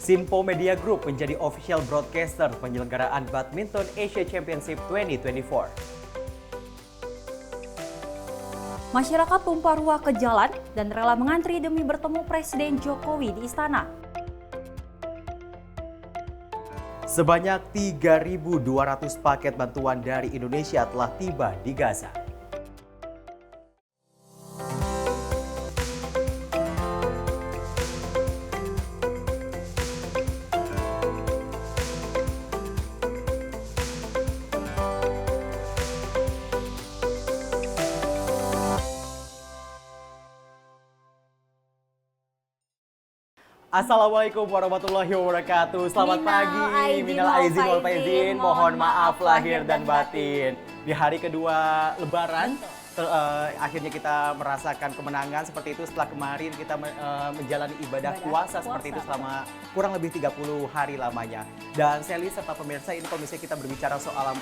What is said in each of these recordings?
Sinpo Media Group menjadi official broadcaster penyelenggaraan Badminton Asia Championship 2024. Masyarakat tumpah ruah ke jalan dan rela mengantri demi bertemu Presiden Jokowi di istana. Sebanyak 3.200 paket bantuan dari Indonesia telah tiba di Gaza. Assalamualaikum warahmatullahi wabarakatuh. Selamat pagi. Minal aizin wal faizin. Mohon maaf lahir dan batin. Di hari kedua Lebaran, akhirnya kita merasakan kemenangan seperti itu setelah kemarin kita menjalani ibadah puasa seperti itu selama kurang lebih 30 hari lamanya. Dan Sally serta pemirsa, ini kalau misalnya kita berbicara soal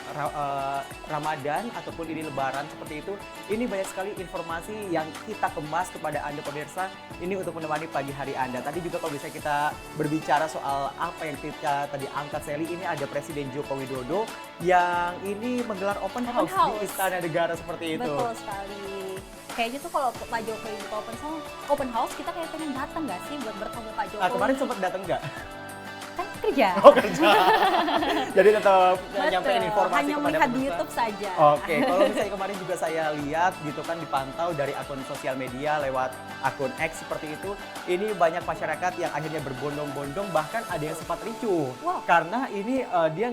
Ramadan ataupun ini Lebaran seperti itu, ini banyak sekali informasi yang kita kemas kepada Anda pemirsa ini untuk menemani pagi hari Anda. Tadi juga kalau misalnya kita berbicara soal apa yang kita tadi angkat, Sally, ini ada Presiden Joko Widodo yang ini menggelar open house di Istana Negara seperti itu. Betul sekali. Kayaknya tuh kalau Pak Jokowi buka open house, kita kayak pengen datang nggak sih buat bertemu Pak Jokowi? Kemarin sempat datang nggak? Kan kerja. Oh, kerja. Jadi tetap nyampein informasi hanya kepada melihat di pemirsa. YouTube saja. Oke, kalau misalnya kemarin juga saya lihat gitu kan dipantau dari akun sosial media lewat akun X seperti itu, ini banyak masyarakat yang akhirnya berbondong-bondong, bahkan ada yang sempat ricuh. Wow. Karena ini dia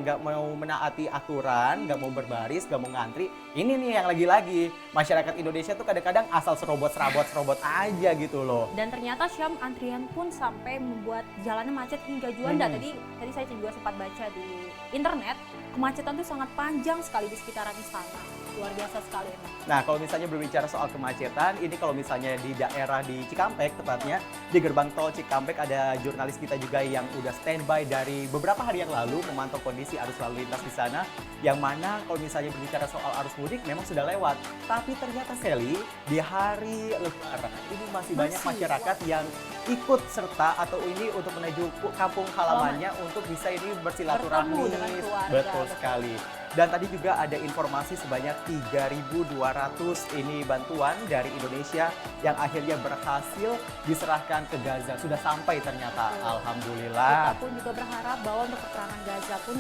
nggak mau menaati aturan, nggak mau berbaris, nggak mau ngantri. Ini nih yang lagi-lagi masyarakat Indonesia tuh kadang-kadang asal serobot aja gitu loh. Dan ternyata Syam, antrian pun sampai membuat jalannya macet hingga Juanda. Tadi saya juga sempat baca di internet, kemacetan itu sangat panjang sekali di sekitaran istana. Luar biasa sekali emang. Nah, kalau misalnya berbicara soal kemacetan, ini kalau misalnya di daerah di Cikampek, tepatnya di gerbang tol Cikampek, ada jurnalis kita juga yang udah standby dari beberapa hari yang lalu memantau kondisi arus lalu lintas di sana, yang mana kalau misalnya berbicara soal arus mudik memang sudah lewat. Tapi ternyata Sally, di hari Lebaran ini masih banyak masyarakat yang ikut serta atau ini untuk menuju kampung halamannya untuk bisa ini bersilaturahmi. Bertemu dengan keluarga. Betul sekali. Dan tadi juga ada informasi sebanyak 3.200 ini bantuan dari Indonesia yang akhirnya berhasil diserahkan ke Gaza. Sudah sampai ternyata, alhamdulillah. Kita pun juga berharap bahwa untuk peperangan Gaza pun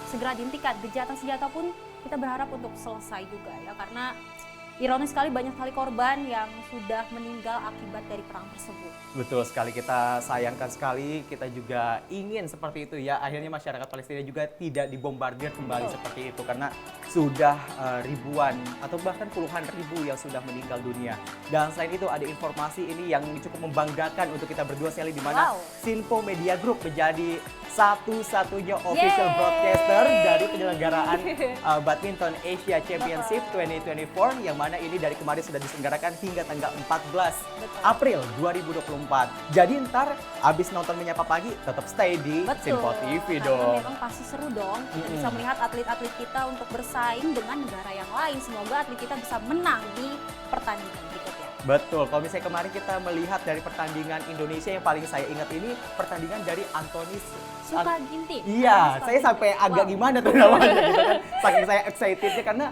segera dihentikan. Gencatan senjata pun kita berharap untuk selesai juga ya, karena ironis sekali banyak sekali korban yang sudah meninggal akibat dari perang tersebut. Betul sekali, kita sayangkan sekali, kita juga ingin seperti itu ya. Akhirnya masyarakat Palestina juga tidak dibombardir kembali seperti itu, karena sudah ribuan atau bahkan puluhan ribu yang sudah meninggal dunia. Dan selain itu ada informasi ini yang cukup membanggakan untuk kita berdua, Sally, di mana Sinpo Media Group menjadi satu-satunya official broadcaster dari penyelenggaraan Badminton Asia Championship 2024, yang mana ini dari kemarin sudah diselenggarakan hingga tanggal 14 April 2024. Jadi ntar abis nonton Menyapa Pagi tetap stay di Sinpo TV dong. Memang pasti seru dong. Kita bisa melihat atlet-atlet kita untuk bersaing dengan negara yang lain. Semoga atlet kita bisa menang di pertandingan berikutnya. Betul, kalau misalnya kemarin kita melihat dari pertandingan Indonesia yang paling saya ingat ini pertandingan dari Antoni Sukaginting. Iya, saya sampai agak gimana tuh namanya gitu kan. Saking saya excitednya karena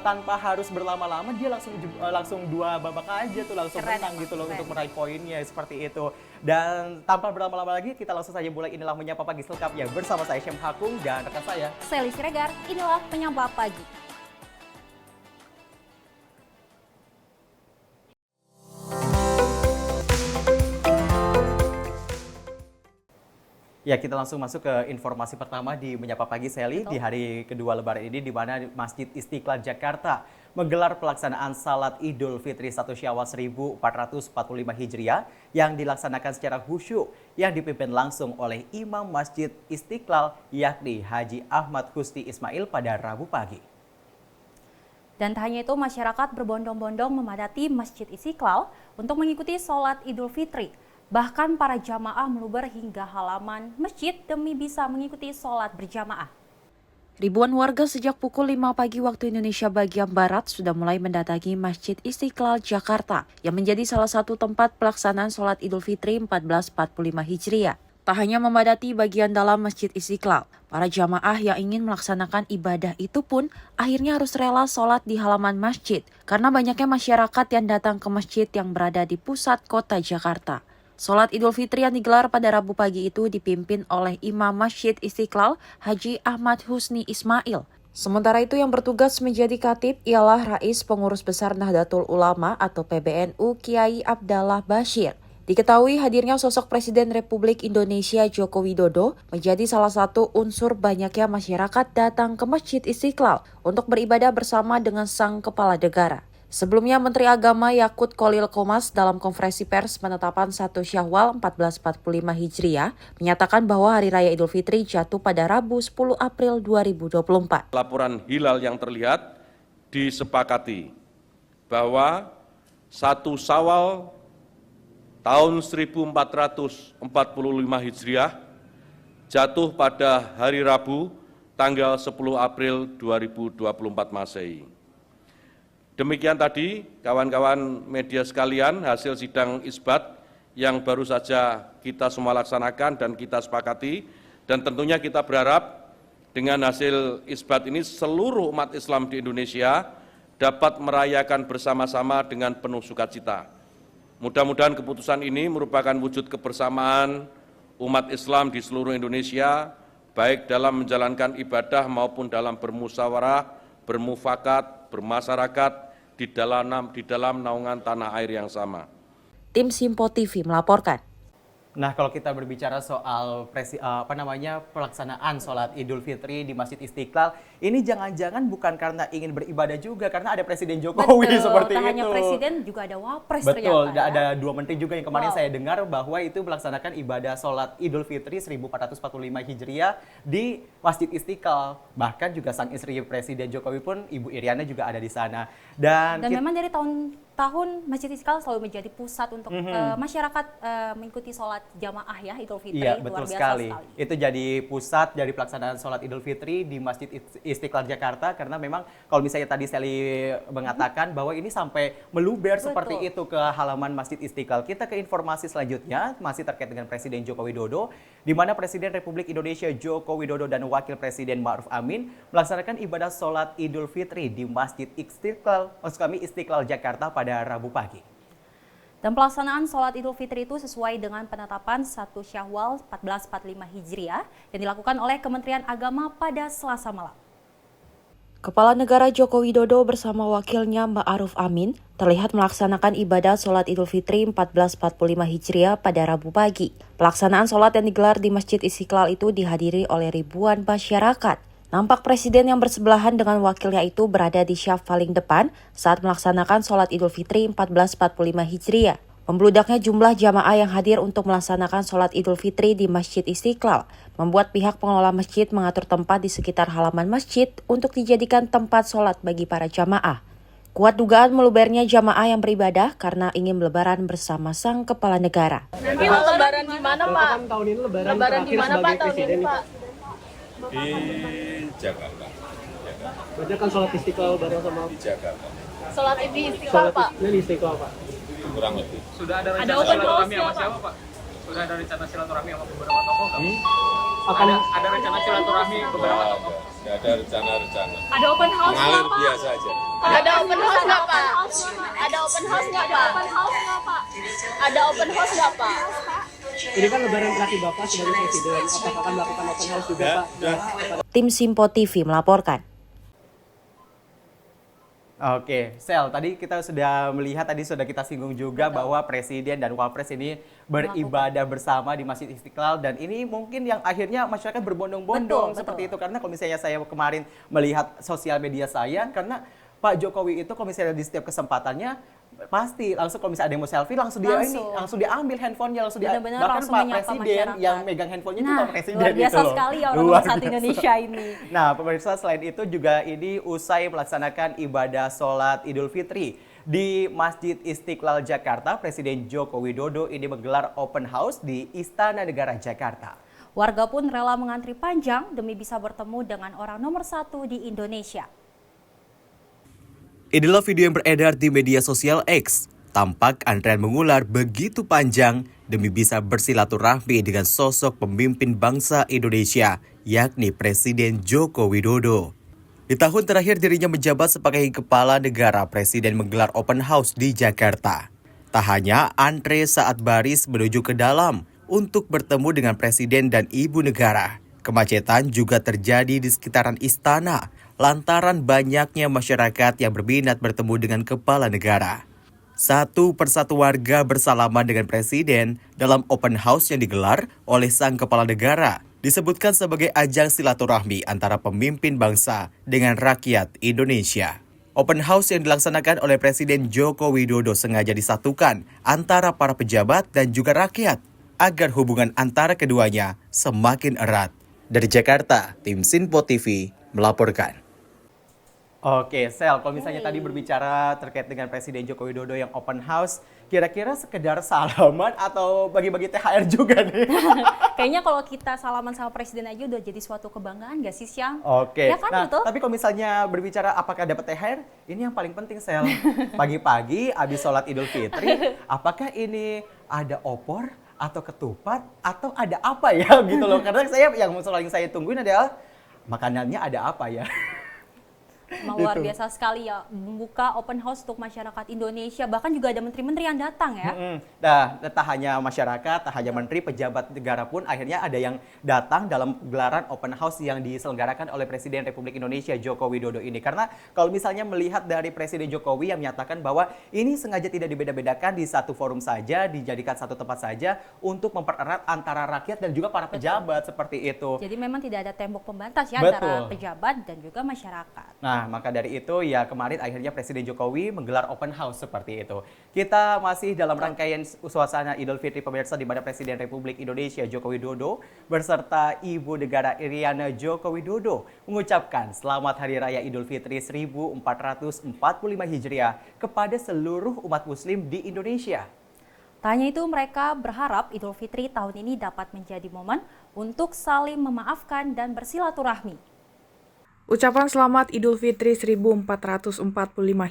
tanpa harus berlama-lama dia langsung dua babak aja tuh langsung menang gitu loh untuk meraih poinnya seperti itu. Dan tanpa berlama-lama lagi kita langsung saja mulai Inilah Menyapa Pagi selengkapnya bersama saya Syam Hakung dan rekan saya Sally Siregar. Inilah Menyapa Pagi. Ya, kita langsung masuk ke informasi pertama di Menyapa Pagi, Sally. Di hari kedua Lebaran ini, di mana Masjid Istiqlal Jakarta menggelar pelaksanaan Salat Idul Fitri 1 Syawal 1445 Hijriah yang dilaksanakan secara khusyuk yang dipimpin langsung oleh Imam Masjid Istiqlal, yakni Haji Ahmad Kusti Ismail pada Rabu pagi. Dan tak hanya itu, masyarakat berbondong-bondong memadati Masjid Istiqlal untuk mengikuti sholat Idul Fitri. Bahkan para jamaah meluber hingga halaman masjid demi bisa mengikuti sholat berjamaah. Ribuan warga sejak pukul 5 pagi waktu Indonesia bagian Barat sudah mulai mendatangi Masjid Istiqlal Jakarta yang menjadi salah satu tempat pelaksanaan sholat Idul Fitri 1445 Hijriah. Tak hanya memadati bagian dalam Masjid Istiqlal, para jamaah yang ingin melaksanakan ibadah itu pun akhirnya harus rela sholat di halaman masjid karena banyaknya masyarakat yang datang ke masjid yang berada di pusat kota Jakarta. Sholat Idul Fitri yang digelar pada Rabu pagi itu dipimpin oleh Imam Masjid Istiqlal, Haji Ahmad Husni Ismail. Sementara itu yang bertugas menjadi khatib ialah Rais Pengurus Besar Nahdlatul Ulama atau PBNU Kiai Abdallah Bashir. Diketahui hadirnya sosok Presiden Republik Indonesia Joko Widodo menjadi salah satu unsur banyaknya masyarakat datang ke Masjid Istiqlal untuk beribadah bersama dengan sang kepala negara. Sebelumnya Menteri Agama Yakut Kholil Qomas dalam konferensi pers penetapan 1 Syawal 1445 Hijriah menyatakan bahwa Hari Raya Idul Fitri jatuh pada Rabu 10 April 2024. Laporan hilal yang terlihat disepakati bahwa 1 Syawal tahun 1445 Hijriah jatuh pada hari Rabu tanggal 10 April 2024 Masehi. Demikian tadi kawan-kawan media sekalian hasil sidang isbat yang baru saja kita semua laksanakan dan kita sepakati, dan tentunya kita berharap dengan hasil isbat ini seluruh umat Islam di Indonesia dapat merayakan bersama-sama dengan penuh sukacita. Mudah-mudahan keputusan ini merupakan wujud kebersamaan umat Islam di seluruh Indonesia, baik dalam menjalankan ibadah maupun dalam bermusyawarah, bermufakat, bermasyarakat di dalam naungan tanah air yang sama. Tim Simpo TV melaporkan. Nah, kalau kita berbicara soal pelaksanaan sholat Idul Fitri di Masjid Istiqlal, ini jangan-jangan bukan karena ingin beribadah juga, karena ada Presiden Jokowi seperti itu. Tak hanya Presiden, juga ada Wapres Betul, ternyata. ada 2 menteri juga yang kemarin saya dengar bahwa itu melaksanakan ibadah sholat Idul Fitri 1445 Hijriah di Masjid Istiqlal. Bahkan juga sang istri Presiden Jokowi pun, Ibu Iriana juga ada di sana. Dan memang dari tahun Masjid Istiqlal selalu menjadi pusat untuk masyarakat mengikuti sholat jamaah ya Idul Fitri. Iya, luar betul biasa sekali. Itu jadi pusat dari pelaksanaan sholat Idul Fitri di Masjid Istiqlal Jakarta, karena memang kalau misalnya tadi Sally mengatakan bahwa ini sampai meluber seperti itu ke halaman Masjid Istiqlal. Kita ke informasi selanjutnya, masih terkait dengan Presiden Joko Widodo, di mana Presiden Republik Indonesia Joko Widodo dan Wakil Presiden Ma'ruf Amin melaksanakan ibadah sholat Idul Fitri di Masjid Istiqlal Jakarta pada Rabu pagi. Dan pelaksanaan sholat Idul Fitri itu sesuai dengan penetapan 1 Syawal 1445 Hijriah yang dilakukan oleh Kementerian Agama pada Selasa malam. Kepala Negara Joko Widodo bersama wakilnya Ma'ruf Amin terlihat melaksanakan ibadah sholat Idul Fitri 1445 Hijriah pada Rabu pagi. Pelaksanaan sholat yang digelar di Masjid Istiqlal itu dihadiri oleh ribuan masyarakat. Nampak Presiden yang bersebelahan dengan wakilnya itu berada di syaf paling depan saat melaksanakan sholat Idul Fitri 1445 Hijriah. Membludaknya jumlah jamaah yang hadir untuk melaksanakan sholat Idul Fitri di Masjid Istiqlal membuat pihak pengelola masjid mengatur tempat di sekitar halaman masjid untuk dijadikan tempat sholat bagi para jamaah. Kuat dugaan melubernya jamaah yang beribadah karena ingin lebaran bersama sang kepala negara. Nanti lebaran di mana, Pak? Kan tahun ini Lebaran di mana, Pak, tahun ini, Pak? Di Jakarta. Berarti kan sholat Istiqlal bareng sama Di Jakarta. Sholat di Istiqlal, Pak. ini di Istiqlal, Pak. Kurang lebih. Sudah ada rencana open house silaturahmi ya, sama Pak? siapa, Pak? Sudah ada rencana silaturahmi sama beberapa tokoh nggak? Akan Ada rencana silaturahmi beberapa tokoh? Nggak ada rencana-rencana. Ada open house Mengalir nggak, Pak? biasa aja. Ada open house nggak, Pak? Ada open house nggak, Pak? Ada open house nggak, Pak? ini kan lebaran terakhir Bapak sebagai Presiden. Apakah akan melakukan open house juga, Pak? Tim Simpo TV melaporkan. Oke, Sel, tadi kita sudah melihat, tadi sudah kita singgung juga bahwa Presiden dan Wapres ini beribadah bersama di Masjid Istiqlal, dan ini mungkin yang akhirnya masyarakat berbondong-bondong seperti itu, karena kalau misalnya saya kemarin melihat sosial media saya, karena Pak Jokowi itu kalau misalnya di setiap kesempatannya pasti langsung kalau misalnya ada yang mau selfie langsung diambil handphonenya, Benar-benar bahkan langsung Pak menyapa Presiden masyarakat. yang megang handphonenya itu Pak Presiden luar biasa gitu loh. sekali ya orang Luar nomor 1 biasa. Indonesia ini. Nah, pemirsa, selain itu juga ini usai melaksanakan ibadah sholat Idul Fitri di Masjid Istiqlal Jakarta, Presiden Joko Widodo ini menggelar open house di Istana Negara Jakarta. Warga pun rela mengantri panjang demi bisa bertemu dengan orang nomor 1 di Indonesia. Inilah video yang beredar di media sosial X. tampak antrean mengular begitu panjang demi bisa bersilaturahmi dengan sosok pemimpin bangsa Indonesia, yakni Presiden Joko Widodo. Di tahun terakhir dirinya menjabat sebagai kepala negara, Presiden menggelar open house di Jakarta. Tak hanya antre saat baris menuju ke dalam untuk bertemu dengan Presiden dan Ibu Negara, kemacetan juga terjadi di sekitaran istana lantaran banyaknya masyarakat yang berminat bertemu dengan kepala negara. Satu persatu warga bersalaman dengan Presiden dalam open house yang digelar oleh sang kepala negara disebutkan sebagai ajang silaturahmi antara pemimpin bangsa dengan rakyat Indonesia. Open house yang dilaksanakan oleh Presiden Joko Widodo sengaja disatukan antara para pejabat dan juga rakyat agar hubungan antara keduanya semakin erat. Dari Jakarta, tim Sinpo TV melaporkan. Oke, Sel, kalau misalnya tadi berbicara terkait dengan Presiden Joko Widodo yang open house, kira-kira sekedar salaman atau bagi-bagi THR juga nih? Kayaknya kalau kita salaman sama presiden aja udah jadi suatu kebanggaan gak sih, Syang? Oke, Ya kan, nah betul? tapi kalau misalnya berbicara apakah dapat THR, ini yang paling penting, Sel. Pagi-pagi habis sholat Idul Fitri, apakah ini ada opor atau ketupat atau ada apa ya gitu loh. Karena yang saya tungguin adalah makanannya ada apa ya. Emang luar biasa sekali ya, membuka open house untuk masyarakat Indonesia, bahkan juga ada menteri-menteri yang datang ya. Nah, tak hanya masyarakat, tak hanya menteri, pejabat negara pun akhirnya ada yang datang dalam gelaran open house yang diselenggarakan oleh Presiden Republik Indonesia Joko Widodo ini. Karena kalau misalnya melihat dari Presiden Jokowi yang menyatakan bahwa ini sengaja tidak dibeda-bedakan di satu forum saja, dijadikan satu tempat saja untuk mempererat antara rakyat dan juga para pejabat seperti itu. Jadi memang tidak ada tembok pembatas ya Betul. antara pejabat dan juga masyarakat. Nah, maka dari itu ya kemarin akhirnya Presiden Jokowi menggelar open house seperti itu. Kita masih dalam rangkaian suasana Idul Fitri pemirsa, di mana Presiden Republik Indonesia Joko Widodo beserta Ibu Negara Iriana Joko Widodo mengucapkan selamat Hari Raya Idul Fitri 1445 Hijriah kepada seluruh umat muslim di Indonesia. Tak hanya itu, mereka berharap Idul Fitri tahun ini dapat menjadi momen untuk saling memaafkan dan bersilaturahmi. Ucapan selamat Idul Fitri 1445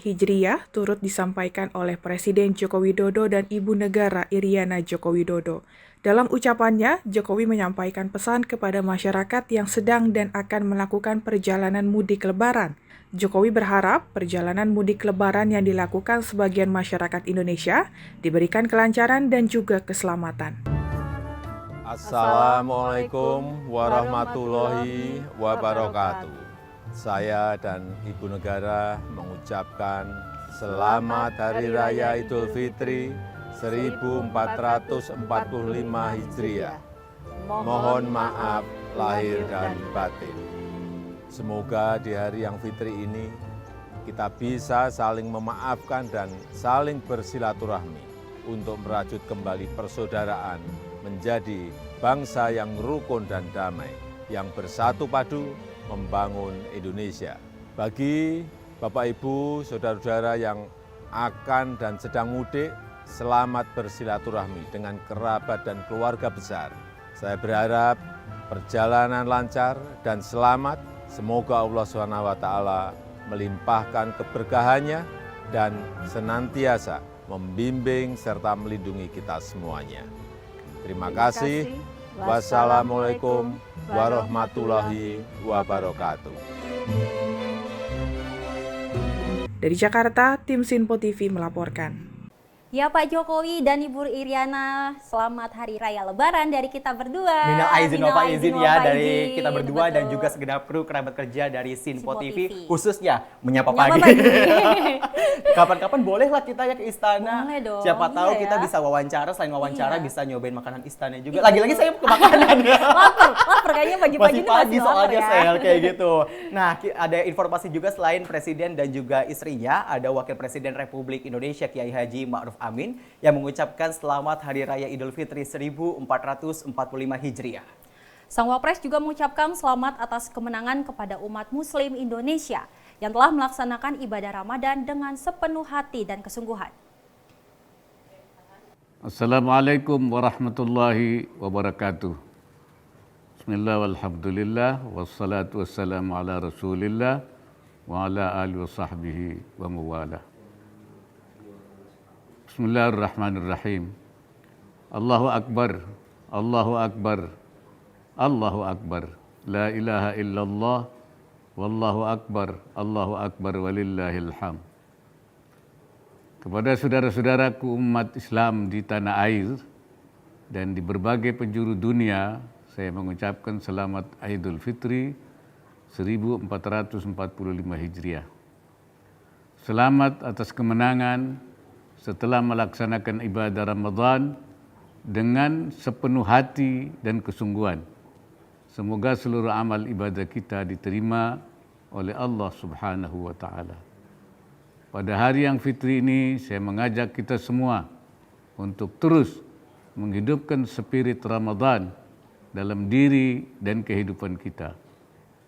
Hijriah turut disampaikan oleh Presiden Joko Widodo dan Ibu Negara Iriana Joko Widodo. Dalam ucapannya, Jokowi menyampaikan pesan kepada masyarakat yang sedang dan akan melakukan perjalanan mudik Lebaran. Jokowi berharap perjalanan mudik Lebaran yang dilakukan sebagian masyarakat Indonesia diberikan kelancaran dan juga keselamatan. Assalamualaikum warahmatullahi wabarakatuh. Saya dan Ibu Negara mengucapkan selamat Hari Raya Idul Fitri 1445 Hijriah. Mohon maaf lahir dan batin. Semoga di hari yang fitri ini kita bisa saling memaafkan dan saling bersilaturahmi untuk merajut kembali persaudaraan menjadi bangsa yang rukun dan damai, yang bersatu padu membangun Indonesia. Bagi Bapak Ibu, saudara-saudara yang akan dan sedang mudik, selamat bersilaturahmi dengan kerabat dan keluarga besar. Saya berharap perjalanan lancar dan selamat. Semoga Allah SWT melimpahkan keberkahannya dan senantiasa membimbing serta melindungi kita semuanya. Terima kasih. Wassalamualaikum warahmatullahi wabarakatuh. Dari Jakarta, tim Sinpo TV melaporkan. Ya Pak Jokowi dan Ibu Iriana, selamat Hari Raya Lebaran dari kita berdua. Minal aizin wal faizin ya dari faizin. kita berdua Betul. dan juga segenap kru kerabat kerja dari Sinpo Sinpo TV, TV. khususnya menyapa Menyapa pagi. pagi. Kapan-kapan bolehlah kita ya ke istana. Boleh dong, Siapa tahu iya kita ya. bisa wawancara, selain wawancara Iya. bisa nyobain makanan istana juga. Iya. Lagi-lagi saya ke makanan ya. lapar kayaknya pagi-pagi Masih ini pagi lapar soalnya ya. Sel kayak gitu. Nah, ada informasi juga selain Presiden dan juga istrinya, ada Wakil Presiden Republik Indonesia Kiai Haji Ma'ruf Amin yang mengucapkan selamat Hari Raya Idul Fitri 1445 Hijriah. Sang Wapres juga mengucapkan selamat atas kemenangan kepada umat Muslim Indonesia yang telah melaksanakan ibadah Ramadan dengan sepenuh hati dan kesungguhan. Assalamualaikum warahmatullahi wabarakatuh. Bismillah walhamdulillah wassalatu wassalamu ala rasulillah wa ala alihi wa sahbihi wa mawala. Bismillahirrahmanirrahim. Allahu Akbar, Allahu Akbar, Allahu Akbar. La ilaha illallah, wallahu akbar, Allahu akbar, walillahil hamd. Kepada saudara-saudaraku umat Islam di tanah air dan di berbagai penjuru dunia, saya mengucapkan selamat Idul Fitri 1445 Hijriah. Selamat atas kemenangan setelah melaksanakan ibadah Ramadan dengan sepenuh hati dan kesungguhan. Semoga seluruh amal ibadah kita diterima oleh Allah Subhanahu wa Ta'ala. Pada hari yang fitri ini, saya mengajak kita semua untuk terus menghidupkan spirit Ramadan dalam diri dan kehidupan kita,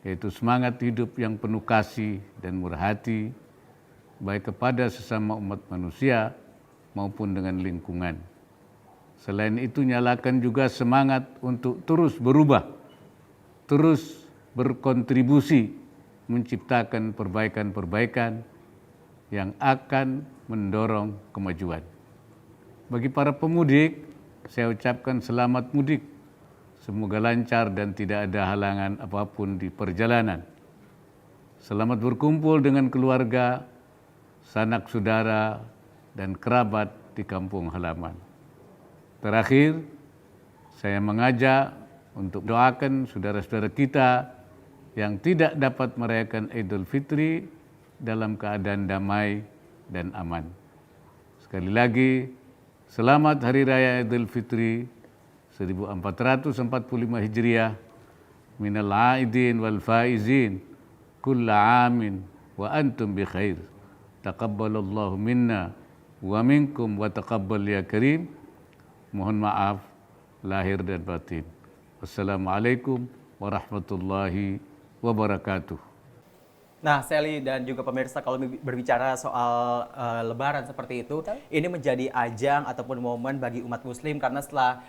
yaitu semangat hidup yang penuh kasih dan murah hati, baik kepada sesama umat manusia maupun dengan lingkungan. Selain itu, nyalakan juga semangat untuk terus berubah, terus berkontribusi menciptakan perbaikan-perbaikan yang akan mendorong kemajuan. Bagi para pemudik, saya ucapkan selamat mudik. Semoga lancar dan tidak ada halangan apapun di perjalanan. Selamat berkumpul dengan keluarga, sanak saudara, dan kerabat di kampung halaman. Terakhir, saya mengajak untuk doakan saudara-saudara kita yang tidak dapat merayakan Idul Fitri dalam keadaan damai dan aman. Sekali lagi, selamat Hari Raya Idul Fitri 1445 Hijriah. Minal aidin wal faizin, kulla amin wa antum bi khair. Taqabbalallahu minna wa minkum wa taqabbal ya karim. Mohon maaf lahir dan batin. Wassalamualaikum warahmatullahi wabarakatuh. Nah, Sally dan juga pemirsa, kalau berbicara soal Lebaran seperti itu, ini menjadi ajang ataupun momen bagi umat Muslim karena setelah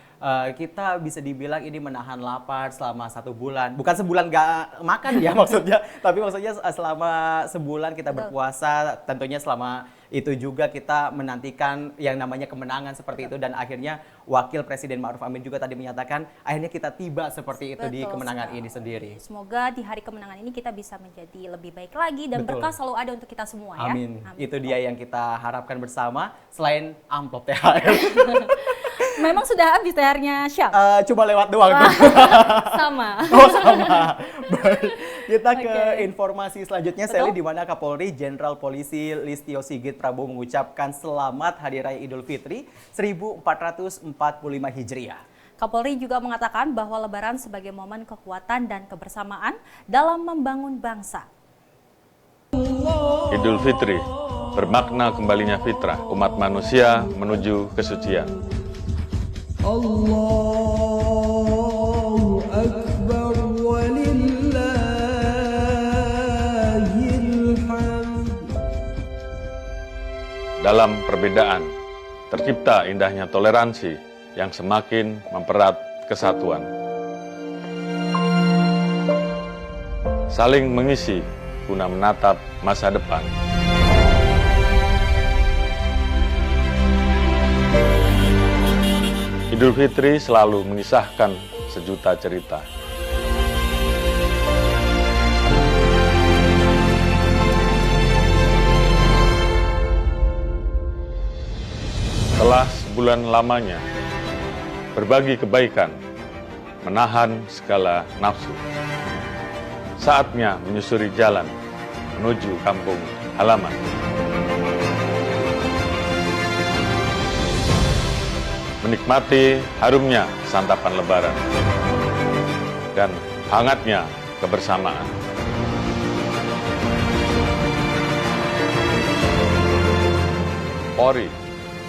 kita bisa dibilang ini menahan lapar selama 1 bulan. Bukan sebulan gak makan ya maksudnya, tapi maksudnya selama sebulan kita berpuasa, tentunya selama itu juga kita menantikan yang namanya kemenangan seperti itu, dan akhirnya Wakil Presiden Ma'ruf Amin juga tadi menyatakan akhirnya kita tiba seperti itu di kemenangan ini sendiri. Semoga di hari kemenangan ini kita bisa menjadi lebih baik lagi dan berkah selalu ada untuk kita semua ya. Amin. Itu dia yang kita harapkan bersama, selain amplop THR. Memang sudah habis THR-nya Syam? Cuma lewat doang. Sama. Oh, sama. Baik. Kita ke informasi selanjutnya, Sally, di mana Kapolri Jenderal Polisi Listio Sigit Prabowo mengucapkan selamat Hari Raya Idul Fitri 1445 Hijriah. Kapolri juga mengatakan bahwa Lebaran sebagai momen kekuatan dan kebersamaan dalam membangun bangsa. Idul Fitri bermakna kembalinya fitrah umat manusia menuju kesucian. Allahu Akbar walillahil hamd. Dalam perbedaan, tercipta indahnya toleransi yang semakin mempererat kesatuan. Saling mengisi guna menatap masa depan. Idul Fitri selalu mengisahkan sejuta cerita. Setelah sebulan lamanya berbagi kebaikan, menahan segala nafsu. Saatnya menyusuri jalan menuju kampung halaman. Menikmati harumnya santapan Lebaran dan hangatnya kebersamaan. Polri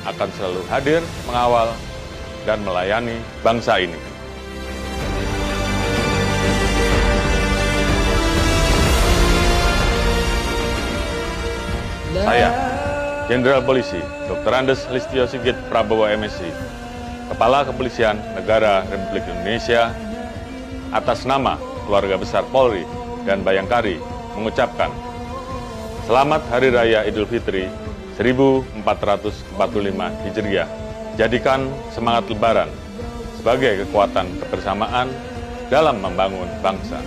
akan selalu hadir mengawal dan melayani bangsa ini. Saya, Jenderal Polisi Dr. Andes Listio Sigit Prabowo MSI, Kepala Kepolisian Negara Republik Indonesia, atas nama keluarga besar Polri dan Bayangkari mengucapkan Selamat Hari Raya Idul Fitri 1445 Hijriah. Jadikan semangat Lebaran sebagai kekuatan kebersamaan dalam membangun bangsa.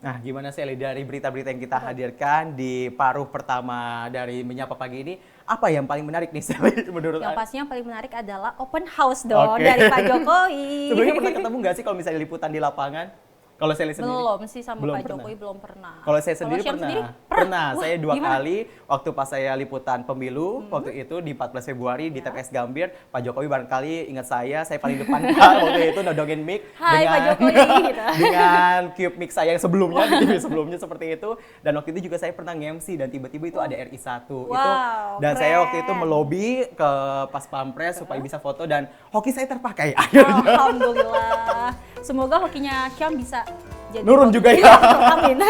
Nah, gimana Sally dari berita-berita yang kita hadirkan di paruh pertama dari Menyapa Pagi ini, apa yang paling menarik nih Sally menurut Yang Anda? pastinya paling menarik adalah open house dong Oke. dari Pak Jokowi. Sebelumnya pernah ketemu nggak sih kalau misalnya liputan di lapangan? Kalau Sally sendiri? Belum sih sama Belum Pak pernah. Jokowi belum pernah. Kalau saya sendiri Syam pernah. sendiri? Pernah. Wah, Saya 2 gimana? kali waktu pas saya liputan pemilu waktu itu di 14 Februari di TPS Gambir, Pak Jokowi barangkali ingat saya paling depan Pak waktu itu nodongin mic Hai, Pak Jokowi, gitu. dengan cube mic saya yang sebelumnya di TV sebelumnya seperti itu, dan waktu itu juga saya pernah nge-MC dan tiba-tiba itu ada RI1 itu, dan saya waktu itu melobi ke Pas Pampres supaya bisa foto dan hoki saya terpakai akhirnya. Alhamdulillah. Semoga hokinya Syam bisa jadi Nurun hoki. juga ya. Amin.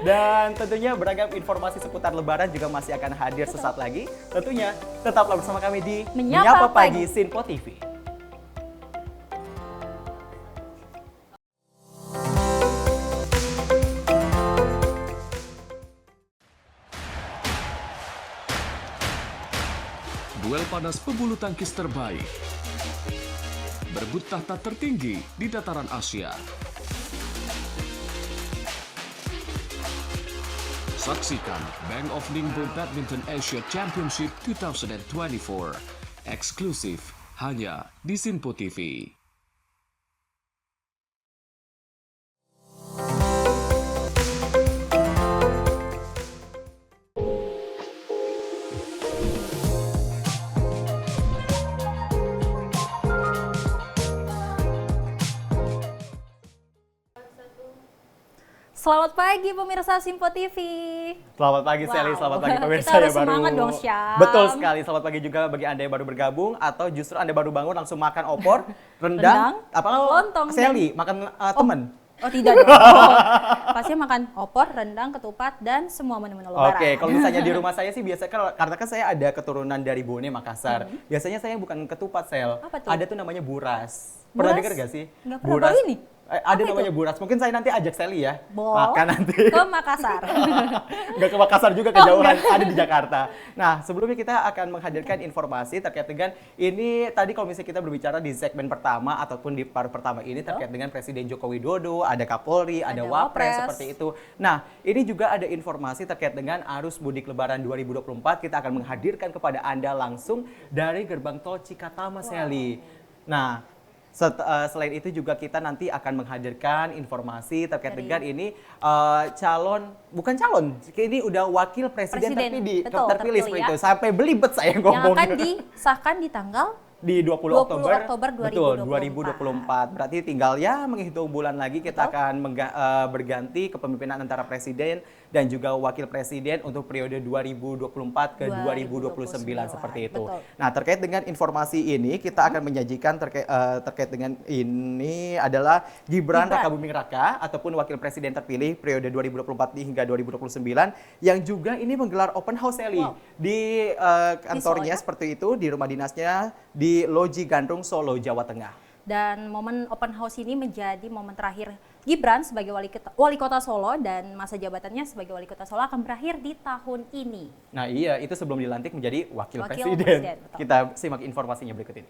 Dan tentunya beragam informasi seputar Lebaran juga masih akan hadir sesaat lagi. Tentunya tetaplah bersama kami di Menyapa Pagi. Sinpo TV. Duel panas pebulu tangkis terbaik. Berebut tahta tertinggi di dataran Asia. Saksikan Bank of Ningbo Badminton Asia Championship 2024. Eksklusif hanya di Sinpo TV. Selamat pagi pemirsa Sinpo TV. Selamat pagi Wow. Sally, selamat pagi pemirsa Kita harus yang baru. semangat dong, Syam. Betul sekali, selamat pagi juga bagi Anda yang baru bergabung atau justru Anda baru bangun langsung makan opor, rendang, apa lontong, Sally, makan temen. Oh tidak dong. Oh, pasti makan opor, rendang, ketupat, dan semua menu-menu lebaran. Oke, kalau misalnya di rumah saya sih biasa karena kan saya ada keturunan dari Bone Makassar. Biasanya saya bukan ketupat Sel, Apa tuh? ada tuh namanya buras. Pernah Buras? dengar gak sih? Nggak pernah, baru ini? Ada Apa namanya itu? buras. Mungkin saya nanti ajak Sally ya. Boleh. Makan nanti. Ke Makassar. Nggak ke Makassar juga, kejauhan, ada di Jakarta. Nah, sebelumnya kita akan menghadirkan informasi terkait dengan ini tadi kalau misalnya kita berbicara di segmen pertama ataupun di paruh pertama ini terkait dengan Presiden Joko Widodo, ada Kapolri, ada Wapres seperti itu. Nah, ini juga ada informasi terkait dengan arus mudik Lebaran 2024. Kita akan menghadirkan kepada Anda langsung dari gerbang tol Cikatama, Sally. Nah, selain itu juga kita nanti akan menghadirkan informasi terkait dengan ini bukan calon, ini udah wakil presiden terpilih seperti ya. itu. Sampai belibet saya Yang ngomongnya. akan disahkan di tanggal di 20 Oktober 2024. Betul, 2024. Berarti tinggal ya menghitung bulan lagi kita akan berganti kepemimpinan antara presiden dan juga wakil presiden untuk periode 2024 ke 2029 seperti itu. Betul. Nah, terkait dengan informasi ini kita akan menyajikan terkait dengan ini adalah Gibran Rakabuming Raka ataupun wakil presiden terpilih periode 2024 hingga 2029 yang juga ini menggelar open house Sally di kantornya seperti itu, di rumah dinasnya di Loji Gandrung Solo, Jawa Tengah. Dan momen open house ini menjadi momen terakhir Gibran sebagai wali kota Solo, dan masa jabatannya sebagai wali kota Solo akan berakhir di tahun ini. Nah iya, itu sebelum dilantik menjadi wakil presiden. Betul. Kita simak informasinya berikut ini.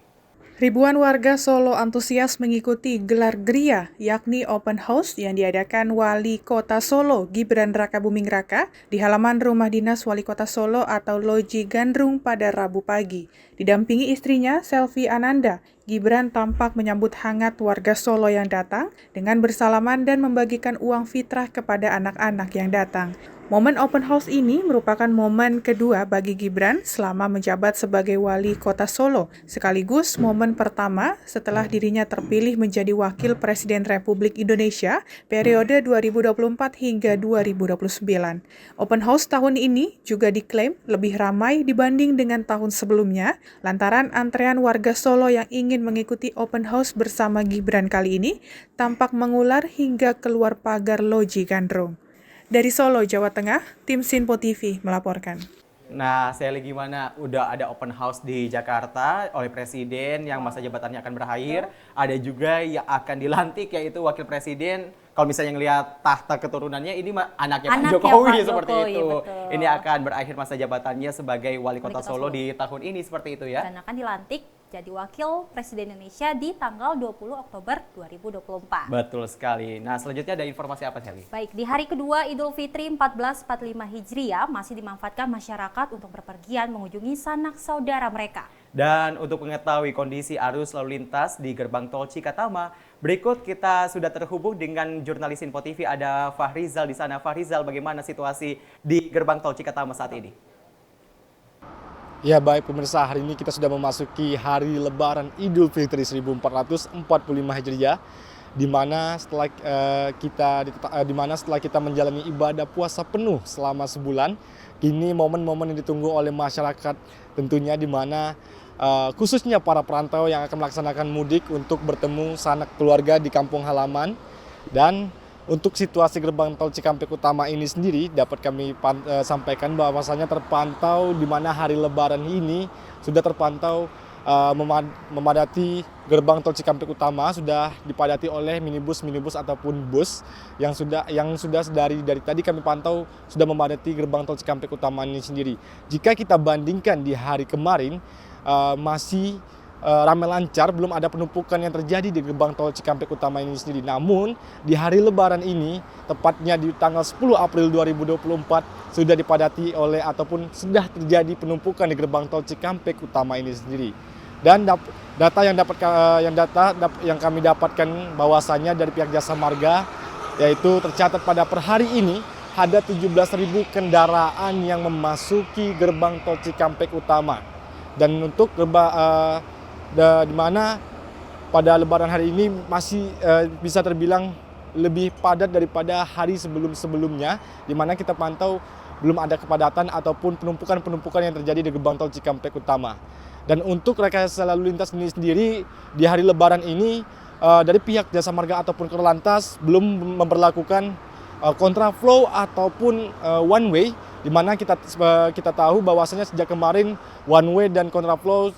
Ribuan warga Solo antusias mengikuti gelar Gria, yakni open house yang diadakan Wali Kota Solo Gibran Rakabuming Raka di halaman rumah dinas Wali Kota Solo atau Loji Gandrung pada Rabu pagi. Didampingi istrinya, Selvi Ananda, Gibran tampak menyambut hangat warga Solo yang datang dengan bersalaman dan membagikan uang fitrah kepada anak-anak yang datang. Momen open house ini merupakan momen kedua bagi Gibran selama menjabat sebagai wali kota Solo, sekaligus momen pertama setelah dirinya terpilih menjadi Wakil Presiden Republik Indonesia periode 2024 hingga 2029. Open house tahun ini juga diklaim lebih ramai dibanding dengan tahun sebelumnya, lantaran antrean warga Solo yang ingin mengikuti open house bersama Gibran kali ini tampak mengular hingga keluar pagar Loji Gandrung. Dari Solo, Jawa Tengah, tim Sinpo TV melaporkan. Nah, Sally gimana? Udah ada open house di Jakarta oleh presiden yang masa jabatannya akan berakhir. Ada juga yang akan dilantik yaitu wakil presiden. kalau misalnya ngelihat tahta keturunannya ini anaknya Pak Anaknya Jokowi Pak seperti Jokowi, itu. betul. Ini akan berakhir masa jabatannya sebagai wali kota Solo di tahun ini seperti itu ya. Dan akan dilantik jadi Wakil Presiden Indonesia di tanggal 20 Oktober 2024. Betul sekali. Nah, selanjutnya ada informasi apa, Shelly? Baik, di hari kedua Idul Fitri 1445 Hijriah masih dimanfaatkan masyarakat untuk berpergian mengunjungi sanak saudara mereka. Dan untuk mengetahui kondisi arus lalu lintas di gerbang tol Cikatama, berikut kita sudah terhubung dengan jurnalis Info TV, ada Fahrizal di sana. Fahrizal, bagaimana situasi di gerbang tol Cikatama saat ini? Ya baik pemirsa, hari ini kita sudah memasuki hari Lebaran Idul Fitri 1445 Hijriah, di mana setelah kita menjalani ibadah puasa penuh selama sebulan, kini momen-momen yang ditunggu oleh masyarakat tentunya, di mana khususnya para perantau yang akan melaksanakan mudik untuk bertemu sanak keluarga di kampung halaman. Dan untuk situasi gerbang tol Cikampek Utama ini sendiri dapat kami sampaikan bahwasanya terpantau di mana hari Lebaran ini sudah terpantau memadati gerbang tol Cikampek Utama, sudah dipadati oleh minibus ataupun bus yang sudah dari tadi kami pantau sudah memadati gerbang tol Cikampek Utama ini sendiri. Jika kita bandingkan di hari kemarin masih ramai lancar, belum ada penumpukan yang terjadi di gerbang tol Cikampek Utama ini sendiri. Namun di hari Lebaran ini, tepatnya di tanggal 10 April 2024, sudah dipadati oleh ataupun sudah terjadi penumpukan di gerbang tol Cikampek Utama ini sendiri. Dan data yang kami dapatkan bahwasanya dari pihak Jasa Marga, yaitu tercatat pada per hari ini ada 17.000 kendaraan yang memasuki gerbang tol Cikampek Utama. Dan untuk di mana pada Lebaran hari ini masih bisa terbilang lebih padat daripada hari sebelum-sebelumnya, di mana kita pantau belum ada kepadatan ataupun penumpukan yang terjadi di gerbang tol Cikampek Utama. Dan untuk rekayasa lalu lintas ini sendiri di hari Lebaran ini dari pihak Jasa Marga ataupun Korlantas belum memperlakukan kontraflow ataupun one way, di mana kita tahu bahwasanya sejak kemarin one way dan kontraflow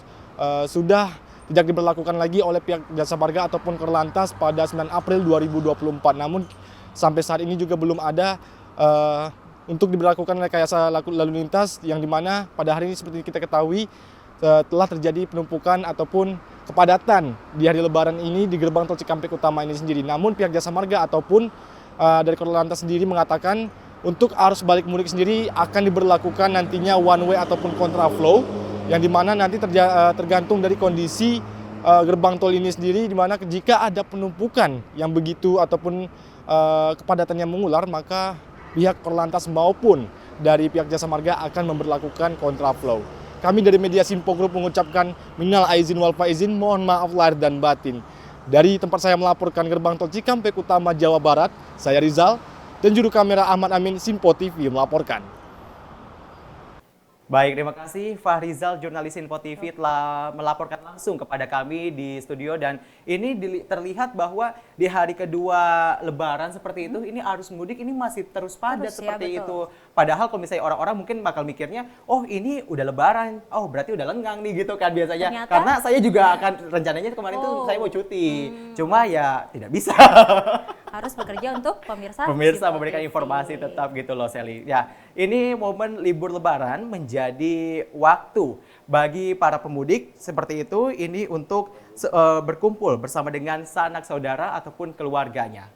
sudah tidak diberlakukan lagi oleh pihak Jasa Marga ataupun Korlantas pada 9 April 2024. Namun sampai saat ini juga belum ada untuk diberlakukan rekayasa lalu lintas, yang dimana pada hari ini seperti kita ketahui telah terjadi penumpukan ataupun kepadatan di hari Lebaran ini di gerbang tol Cikampek Utama ini sendiri. Namun pihak Jasa Marga ataupun dari Korlantas sendiri mengatakan untuk arus balik mudik sendiri akan diberlakukan nantinya one way ataupun kontraflow, yang dimana nanti tergantung dari kondisi gerbang tol ini sendiri, dimana jika ada penumpukan yang begitu ataupun kepadatan yang mengular, maka pihak Korlantas maupun dari pihak Jasa Marga akan memberlakukan kontraflow. Kami dari Media Simpo Group mengucapkan minal aizin wal faizin, mohon maaf lahir dan batin. Dari tempat saya melaporkan gerbang tol Cikampek Utama Jawa Barat, saya Rizal dan juru kamera Ahmad Amin, Simpo TV melaporkan. Baik, terima kasih Fahrizal, jurnalis Info TV telah melaporkan langsung kepada kami di studio. Dan ini terlihat bahwa di hari kedua Lebaran seperti itu, ini arus mudik ini masih terus padat seperti itu. Padahal kalau misalnya orang-orang mungkin bakal mikirnya, oh ini udah Lebaran, oh berarti udah lenggang nih gitu kan biasanya. Ternyata, karena saya juga akan rencananya kemarin tuh saya mau cuti, cuma ya tidak bisa. Harus bekerja untuk pemirsa memberikan informasi tetap gitu loh, Shelly. Ya, ini momen libur Lebaran menjadi waktu bagi para pemudik seperti itu ini untuk berkumpul bersama dengan sanak saudara ataupun keluarganya.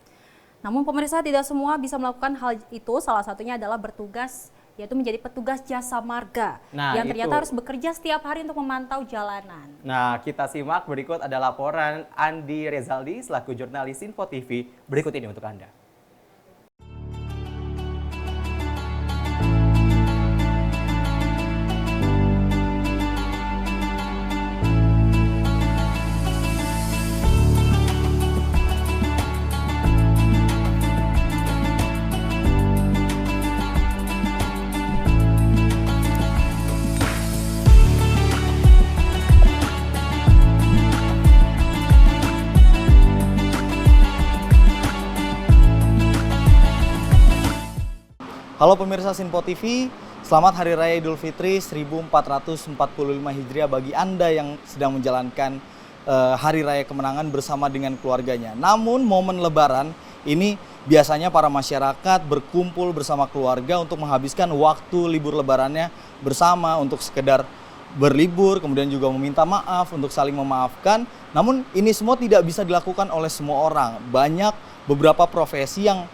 Namun pemirsa, tidak semua bisa melakukan hal itu. Salah satunya adalah bertugas, yaitu menjadi petugas Jasa Marga yang ternyata harus bekerja setiap hari untuk memantau jalanan. Nah, kita simak berikut ada laporan Andi Rezaldi selaku jurnalis Info TV. Berikut ini untuk Anda. Halo pemirsa Simpo TV, selamat Hari Raya Idul Fitri 1445 Hijriah bagi Anda yang sedang menjalankan Hari Raya Kemenangan bersama dengan keluarganya. Namun momen Lebaran Ini biasanya para masyarakat berkumpul bersama keluarga untuk menghabiskan waktu libur lebarannya bersama untuk sekedar berlibur, kemudian juga meminta maaf untuk saling memaafkan. Namun ini semua tidak bisa dilakukan oleh semua orang. Banyak beberapa profesi yang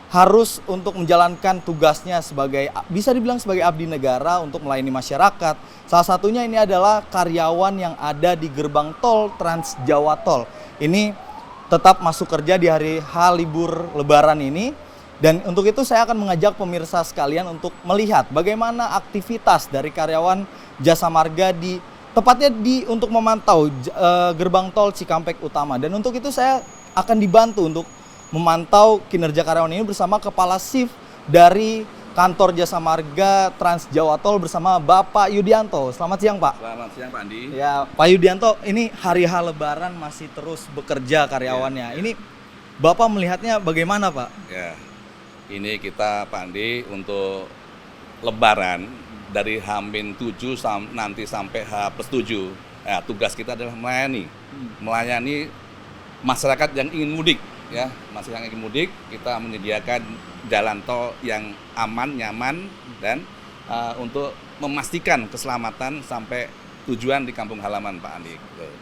harus untuk menjalankan tugasnya sebagai, bisa dibilang sebagai abdi negara untuk melayani masyarakat. Salah satunya ini adalah karyawan yang ada di gerbang tol Trans Jawa Tol. Ini tetap masuk kerja di hari H libur lebaran ini. Dan untuk itu saya akan mengajak pemirsa sekalian untuk melihat bagaimana aktivitas dari karyawan Jasa Marga tepatnya untuk memantau gerbang tol Cikampek Utama. Dan untuk itu saya akan dibantu untuk memantau kinerja karyawan ini bersama Kepala Shift dari kantor Jasa Marga Trans Jawa Tol bersama Bapak Yudianto. Selamat siang, Pak. Selamat siang, Pak Andi. Ya, Pak Yudianto, ini hari H Lebaran masih terus bekerja karyawannya. Ini Bapak melihatnya bagaimana, Pak? Ya, ini kita, Pak Andi, untuk Lebaran dari H-7 nanti sampai H+7. Ya, tugas kita adalah melayani masyarakat yang ingin mudik. Ya, masih yang ingin mudik, kita menyediakan jalan tol yang aman, nyaman, dan untuk memastikan keselamatan sampai tujuan di kampung halaman, Pak Andi.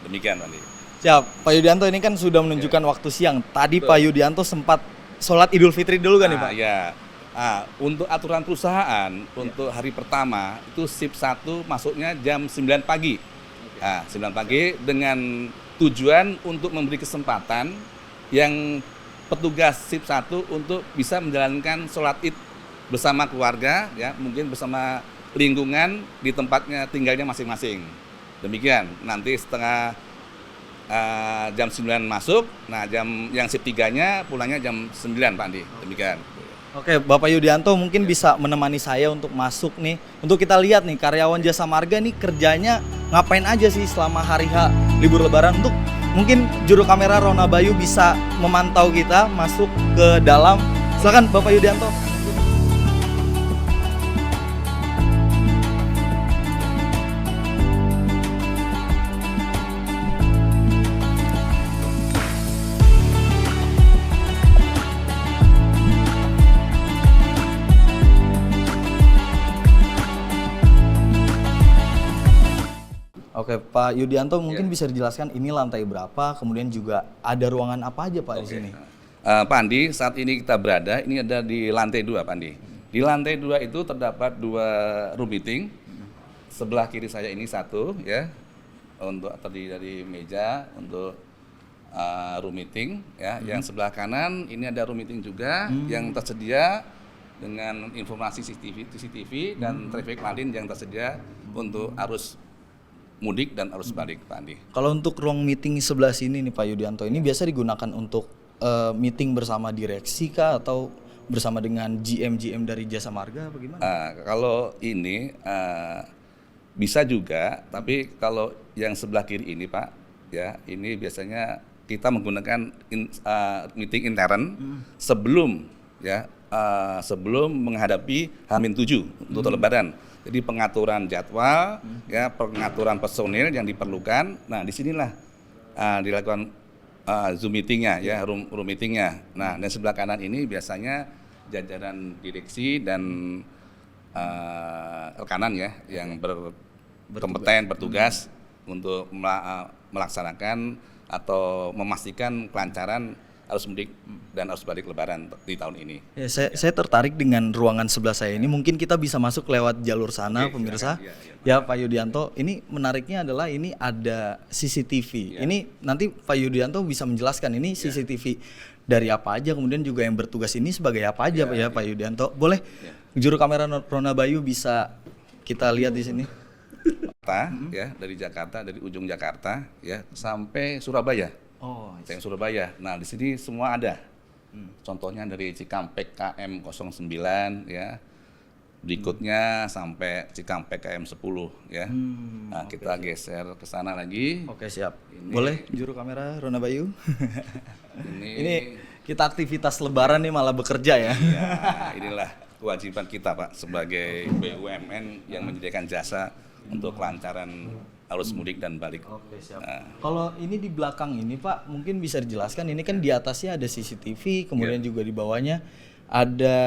Demikian, Pak Andi. Siap, Pak Yudianto ini kan sudah menunjukkan waktu siang. Tadi Pak Yudianto sempat sholat Idul Fitri dulu kan nih, Pak? Ya. Untuk aturan perusahaan, untuk hari pertama itu shift 1 masuknya jam 9 pagi. 9 pagi dengan tujuan untuk memberi kesempatan yang petugas shift 1 untuk bisa menjalankan sholat id bersama keluarga, ya, mungkin bersama lingkungan di tempatnya tinggalnya masing-masing. Demikian, nanti setengah jam 9 masuk, nah jam yang shift 3-nya pulangnya jam 9, Pak Andi. Demikian. Oke, Bapak Yudianto mungkin bisa menemani saya untuk masuk nih. Untuk kita lihat nih, karyawan Jasa Marga nih kerjanya ngapain aja sih selama hari H libur lebaran. Untuk mungkin juru kamera Rona Bayu bisa memantau kita masuk ke dalam. Silakan Bapak Yudianto. Oke, Pak Yudianto mungkin bisa dijelaskan ini lantai berapa, kemudian juga ada ruangan apa aja, Pak, di sini? Pak Andi, saat ini kita berada, ini ada di lantai 2, Pak Andi. Di lantai 2 itu terdapat 2 room meeting. Sebelah kiri saya ini 1, ya, untuk terdiri dari meja untuk room meeting, ya. Yang sebelah kanan ini ada room meeting juga yang tersedia dengan informasi CCTV dan traffic margin yang tersedia untuk arus mudik dan arus balik, Pak Andi. Kalau untuk ruang meeting sebelah sini nih, Pak Yudianto, ini biasa digunakan untuk meeting bersama direksi kah atau bersama dengan GM dari Jasa Marga apa gimana? Kalau ini bisa juga, tapi kalau yang sebelah kiri ini, Pak, ya, ini biasanya kita menggunakan meeting intern sebelum, ya, sebelum menghadapi H-7 untuk Lebaran. Jadi pengaturan jadwal, ya, pengaturan personil yang diperlukan. Nah, disinilah dilakukan Zoom meetingnya, ya, room meetingnya. Nah, dan sebelah kanan ini biasanya jajaran direksi dan rekanan, ya, yang berkompeten bertugas untuk melaksanakan atau memastikan kelancaran arus mudik dan arus balik Lebaran di tahun ini. Ya, saya tertarik dengan ruangan sebelah saya ini. Mungkin kita bisa masuk lewat jalur sana, pemirsa. Ya, Pak Yudianto, ini menariknya adalah ini ada CCTV. Ini nanti Pak Yudianto bisa menjelaskan ini CCTV dari apa aja, kemudian juga yang bertugas ini sebagai apa aja, Pak Yudianto. Boleh juru kamera Rona Bayu bisa kita lihat di sini. Ya, dari Jakarta, dari ujung Jakarta, ya, sampai Surabaya. Yang Surabaya. Nah, di sini semua ada. Contohnya dari Cikampek KM09, ya. Berikutnya sampai Cikampek KM10, ya. Nah, kita geser ke sana lagi. Oke, siap. Boleh juru kamera Rona Bayu? Ini kita aktivitas Lebaran nih malah bekerja, ya. Iya, inilah kewajiban kita, Pak, sebagai BUMN yang menyediakan jasa untuk kelancaran arus mudik dan balik. Oke, siap. Kalau ini di belakang ini Pak, mungkin bisa dijelaskan, ini kan di atasnya ada CCTV, kemudian juga di bawahnya ada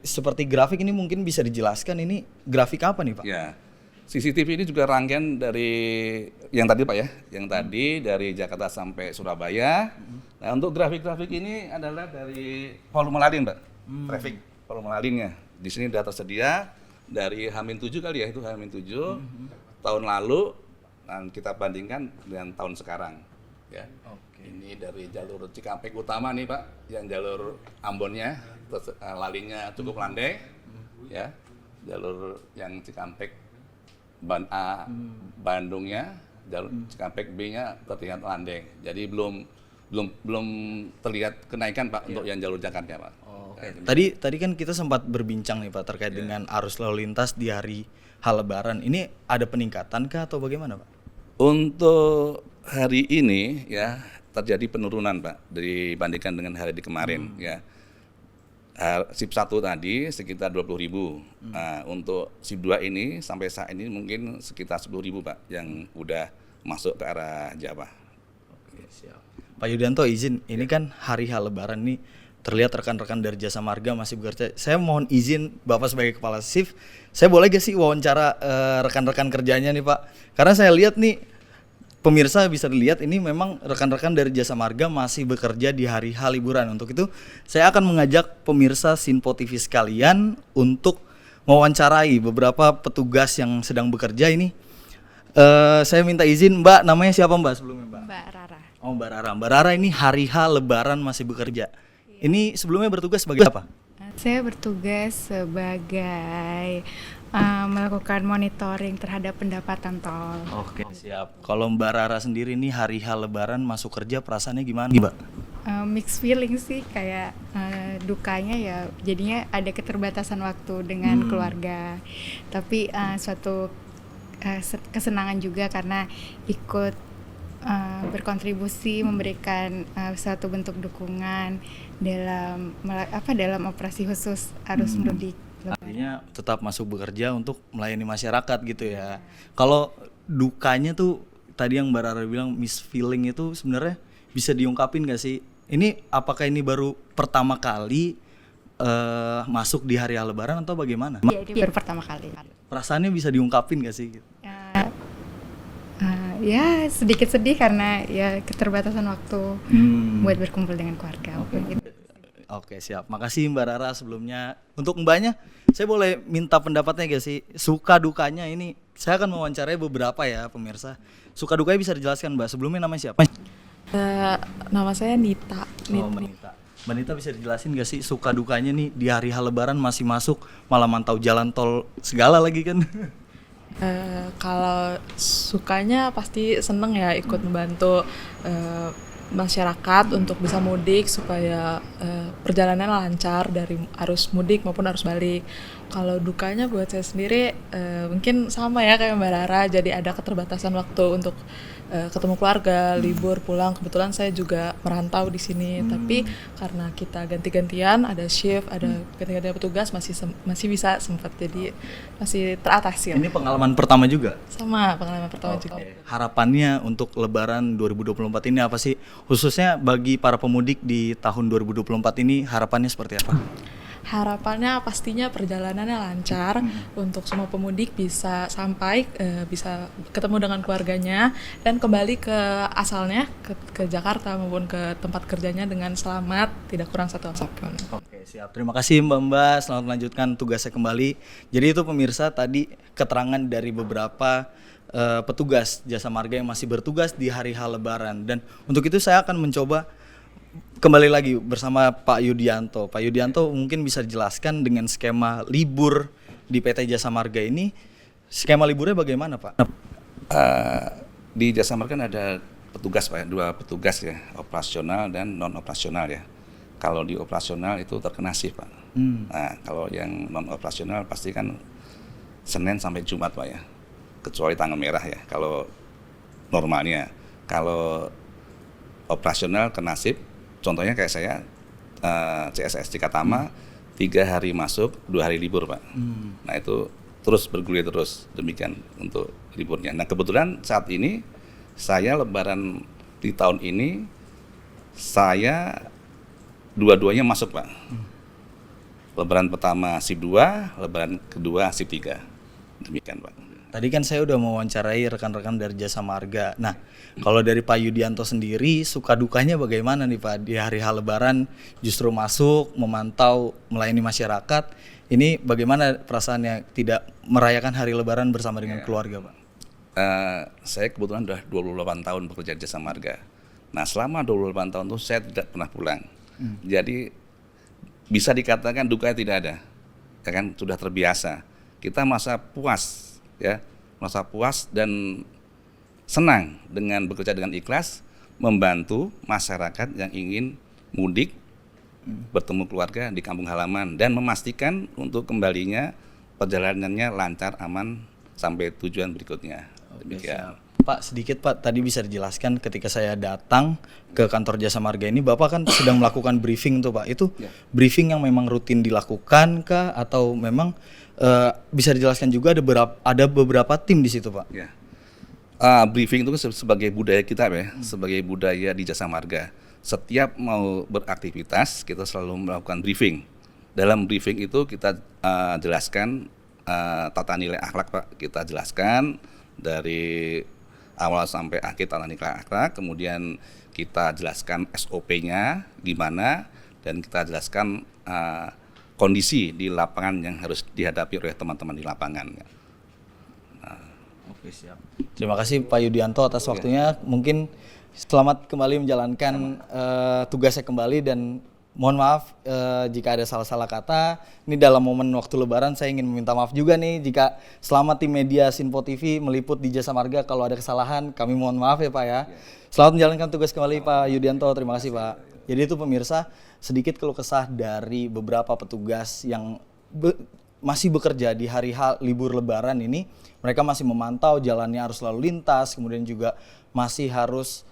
seperti grafik, ini mungkin bisa dijelaskan ini grafik apa nih Pak? Ya, CCTV ini juga rangkaian dari yang tadi Pak ya, yang tadi dari Jakarta sampai Surabaya. Nah, untuk grafik-grafik ini adalah dari volume lalin Pak, traffic volume lalinnya. Di sini sudah tersedia dari H-7 kali ya, itu H-7 tahun lalu, dan kita bandingkan dengan tahun sekarang. Ya. Ini dari jalur Cikampek utama nih Pak, yang jalur Ambonnya, lalinnya cukup landai, ya. Jalur yang Cikampek Bandungnya, jalur Cikampek B-nya terlihat landai. Jadi belum terlihat kenaikan Pak untuk yang jalur Jakarta Pak. Tadi kan kita sempat berbincang nih Pak terkait dengan arus lalu lintas di hari Lebaran. Ini ada peningkatan kah atau bagaimana Pak? Untuk hari ini ya terjadi penurunan Pak dibandingkan dengan hari di kemarin ya. Sip 1 tadi sekitar 20.000. Nah, untuk sip 2 ini sampai saat ini mungkin sekitar 10.000 Pak yang udah masuk ke arah Jawa. Oke, siap. Pak Yudianto izin, ini kan hari Lebaran nih, terlihat rekan-rekan dari Jasa Marga masih bekerja. Saya mohon izin Bapak sebagai kepala shift, saya boleh gak sih wawancara rekan-rekan kerjanya nih Pak? Karena saya lihat nih, pemirsa bisa dilihat ini memang rekan-rekan dari Jasa Marga masih bekerja di hari liburan. Untuk itu saya akan mengajak pemirsa Sinpo TV sekalian untuk mewawancarai beberapa petugas yang sedang bekerja ini. Saya minta izin Mbak, namanya siapa Mbak sebelumnya Mbak? Mbak Rara. Oh Mbak Rara. Mbak Rara ini hari Lebaran masih bekerja. Ini sebelumnya bertugas sebagai apa? Saya bertugas sebagai melakukan monitoring terhadap pendapatan tol. Oke, siap. Kalau Mbak Rara sendiri nih hari Lebaran masuk kerja perasaannya gimana Mbak? Mixed feeling sih, kayak dukanya ya jadinya ada keterbatasan waktu dengan keluarga. Tapi suatu kesenangan juga karena ikut berkontribusi memberikan suatu bentuk dukungan dalam operasi khusus arus mudik. Artinya tetap masuk bekerja untuk melayani masyarakat gitu ya. Kalau dukanya tuh tadi yang Mbak Rara bilang miss feeling itu sebenarnya bisa diungkapin gak sih? Ini apakah ini baru pertama kali masuk di hari Lebaran atau bagaimana? Iya, ini baru pertama kali. Perasaannya bisa diungkapin gak sih? Ya sedikit sedih karena ya keterbatasan waktu buat berkumpul dengan keluarga. Oke, siap. Makasih Mbak Rara sebelumnya. Untuk Mbaknya, saya boleh minta pendapatnya gak sih? Suka dukanya ini, saya akan mewawancarai beberapa ya pemirsa. Suka dukanya bisa dijelaskan Mbak. Sebelumnya namanya siapa? Nama saya Nita. Oh, Mbak Nita bisa dijelasin gak sih suka dukanya nih di hari Lebaran masih masuk, malah mantau jalan tol segala lagi kan? Kalau sukanya pasti seneng ya ikut membantu masyarakat untuk bisa mudik supaya perjalanan lancar dari arus mudik maupun arus balik. Kalau dukanya buat saya sendiri mungkin sama ya kayak Mbak Rara, jadi ada keterbatasan waktu untuk ketemu keluarga, libur, pulang. Kebetulan saya juga merantau di sini, tapi karena kita ganti-gantian, ada shift, ada ganti-gantian petugas, masih bisa sempat, jadi masih teratasi. Ini pengalaman pertama juga? Sama, pengalaman pertama juga. Harapannya untuk Lebaran 2024 ini apa sih? Khususnya bagi para pemudik di tahun 2024 ini harapannya seperti apa? Harapannya pastinya perjalanannya lancar untuk semua pemudik bisa sampai, bisa ketemu dengan keluarganya dan kembali ke asalnya, ke Jakarta maupun ke tempat kerjanya dengan selamat, tidak kurang satu apapun. Oke, siap. Terima kasih Mbak. Selamat melanjutkan tugasnya kembali. Jadi itu pemirsa tadi keterangan dari beberapa petugas Jasa Marga yang masih bertugas di hari Lebaran. Dan untuk itu saya akan mencoba kembali lagi bersama Pak Yudianto. Pak Yudianto mungkin bisa dijelaskan dengan skema libur di PT Jasa Marga ini, skema liburnya bagaimana Pak? Di Jasa Marga kan ada petugas Pak, 2 petugas ya, operasional dan non operasional ya. Kalau di operasional itu terkena shift Pak. Nah, kalau yang non operasional pasti kan Senin sampai Jumat Pak ya, kecuali tanggal merah ya. Kalau normalnya, kalau operasional kena shift, contohnya kayak saya CSS Cikatama 3 hari masuk, 2 hari libur Pak. Nah itu terus bergulir terus, demikian untuk liburnya. Nah kebetulan saat ini saya lebaran di tahun ini saya dua-duanya masuk Pak. Lebaran pertama SIP 2, lebaran kedua SIP 3. Demikian Pak. Tadi kan saya udah mewawancarai rekan-rekan dari Jasa Marga. Nah, kalau dari Pak Yudianto sendiri, suka dukanya bagaimana nih Pak? Di hari H Lebaran justru masuk, memantau, melayani masyarakat. Ini bagaimana perasaannya tidak merayakan hari Lebaran bersama dengan keluarga Pak? Saya kebetulan sudah 28 tahun bekerja di Jasa Marga. Nah selama 28 tahun itu saya tidak pernah pulang. Jadi bisa dikatakan dukanya tidak ada. Ya kan, sudah terbiasa. Kita merasa puas, ya, merasa puas dan senang dengan bekerja dengan ikhlas, membantu masyarakat yang ingin mudik, bertemu keluarga di kampung halaman dan memastikan untuk kembalinya perjalanannya lancar, aman sampai tujuan berikutnya. Demikian. Pak, sedikit Pak, tadi bisa dijelaskan ketika saya datang ke kantor Jasa Marga ini, Bapak kan sedang melakukan briefing tuh Pak. Itu briefing yang memang rutin dilakukan kah atau memang bisa dijelaskan juga ada beberapa tim di situ Pak? Ya. Briefing itu sebagai budaya kita ya, sebagai budaya di Jasa Marga. Setiap mau beraktivitas kita selalu melakukan briefing. Dalam briefing itu kita jelaskan tata nilai akhlak Pak, kita jelaskan dari awal sampai akhir tata nilai akhlak, kemudian kita jelaskan SOP-nya gimana dan kita jelaskan kondisi di lapangan yang harus dihadapi oleh teman-teman di lapangan. Oke, siap. Terima kasih Pak Yudianto atas waktunya. Mungkin selamat kembali menjalankan tugasnya kembali dan mohon maaf jika ada salah-salah kata. Ini dalam momen waktu Lebaran saya ingin meminta maaf juga nih jika selama tim media Sinpo TV meliput di Jasa Marga kalau ada kesalahan kami mohon maaf ya Pak ya. Selamat menjalankan tugas kembali Pak Yudianto. Terima kasih Pak. Jadi itu pemirsa sedikit keluh kesah dari beberapa petugas yang masih bekerja di hari libur Lebaran ini. Mereka masih memantau jalannya arus lalu lintas, kemudian juga masih harus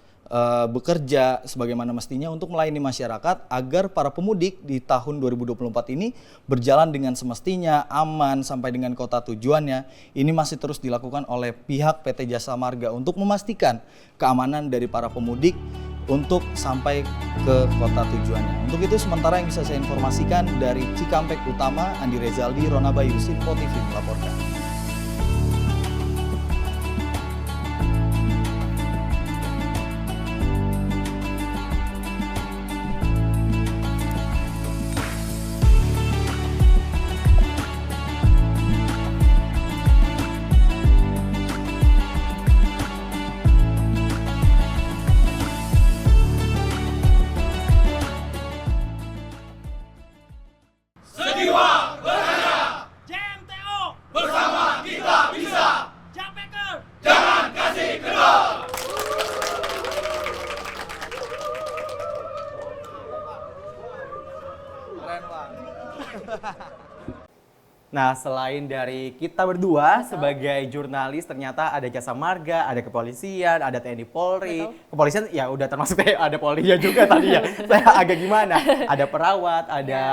bekerja sebagaimana mestinya untuk melayani masyarakat agar para pemudik di tahun 2024 ini berjalan dengan semestinya, aman sampai dengan kota tujuannya. Ini masih terus dilakukan oleh pihak PT Jasa Marga untuk memastikan keamanan dari para pemudik untuk sampai ke kota tujuannya. Untuk itu sementara yang bisa saya informasikan dari Cikampek Utama, Andi Rezaldi, Rona Bayu, Sinpo TV melaporkan. Nah, selain dari kita berdua sebagai jurnalis, ternyata ada Jasa Marga, ada kepolisian, ada TNI Polri. Kepolisian ya udah termasuk ada Polri juga tadi ya. Saya agak gimana? Ada perawat, ada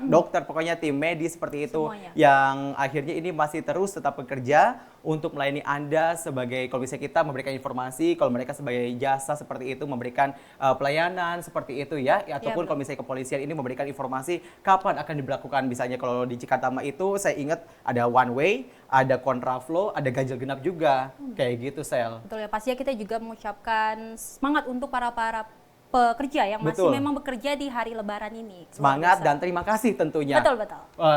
dokter, pokoknya tim medis seperti itu. Semuanya. Yang akhirnya ini masih terus tetap bekerja untuk melayani Anda sebagai, kalau misalnya kita memberikan informasi, kalau mereka sebagai jasa seperti itu memberikan pelayanan seperti itu ya. Ataupun kalau misalnya kepolisian ini memberikan informasi kapan akan diberlakukan. Misalnya kalau di Cikatama itu saya ingat ada one way, ada kontraflow, ada ganjil genap juga. Kayak gitu, Sel. Betul ya, pastinya kita juga mengucapkan semangat untuk para pekerja yang masih memang bekerja di hari Lebaran ini. Semangat dan terima kasih tentunya. Betul.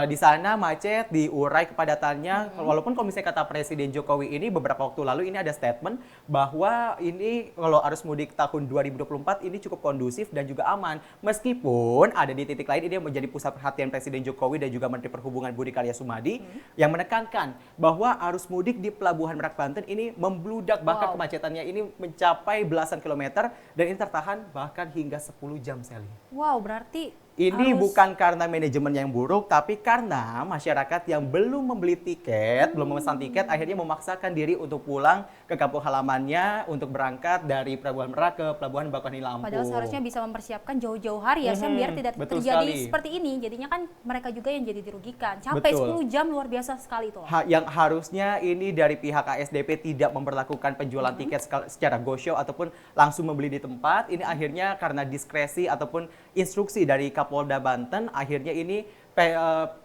Di sana macet, diurai kepadatannya. Walaupun kalau misalnya kata Presiden Jokowi ini beberapa waktu lalu ini ada statement bahwa ini kalau arus mudik tahun 2024 ini cukup kondusif dan juga aman. Meskipun ada di titik lain ini yang menjadi pusat perhatian Presiden Jokowi dan juga Menteri Perhubungan Budi Karya Sumadi yang menekankan bahwa arus mudik di Pelabuhan Merak Banten ini membludak, bahkan kemacetannya ini mencapai belasan kilometer dan ini tertahan bahkan hingga 10 jam, Sally. Wow, berarti Ini bukan karena manajemen yang buruk, tapi karena masyarakat yang belum membeli tiket, belum memesan tiket, akhirnya memaksakan diri untuk pulang ke kampung halamannya untuk berangkat dari Pelabuhan Merak ke Pelabuhan Bakauheni Lampung. Padahal seharusnya bisa mempersiapkan jauh-jauh hari ya, Syam, biar tidak Betul terjadi sekali. seperti ini. Jadinya kan mereka juga yang jadi dirugikan. Sampai 10 jam luar biasa sekali itu. Yang harusnya ini dari pihak ASDP tidak memperlakukan penjualan tiket secara go show ataupun langsung membeli di tempat. Ini akhirnya karena diskresi ataupun instruksi dari Kapolda Banten, akhirnya ini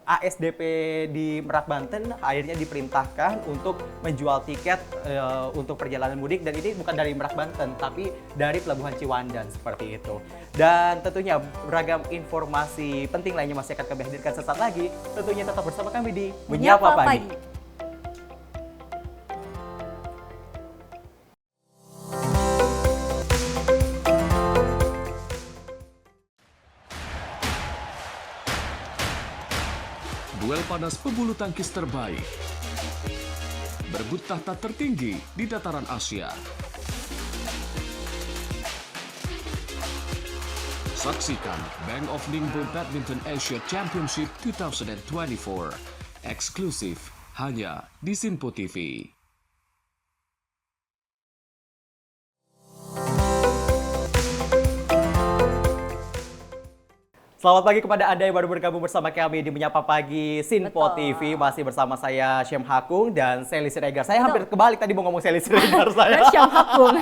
ASDP di Merak Banten akhirnya diperintahkan untuk menjual tiket untuk perjalanan mudik, dan ini bukan dari Merak Banten tapi dari Pelabuhan Ciwandan seperti itu. Dan tentunya beragam informasi penting lainnya masih akan kami hadirkan sesaat lagi. Tentunya tetap bersama kami di Menyapa Pagi. Duel panas pebulu tangkis terbaik. Berebut tahta tertinggi di dataran Asia. Saksikan Bank of Ningbo Badminton Asia Championship 2024. Eksklusif hanya di Sinpo TV. Selamat pagi kepada Anda yang baru bergabung bersama kami di Menyapa Pagi Sinpo TV. Masih bersama saya Syam Hakung dan Sally Siregar. Saya hampir kebalik tadi mau ngomong Sally Siregar saya. Syam Hakung.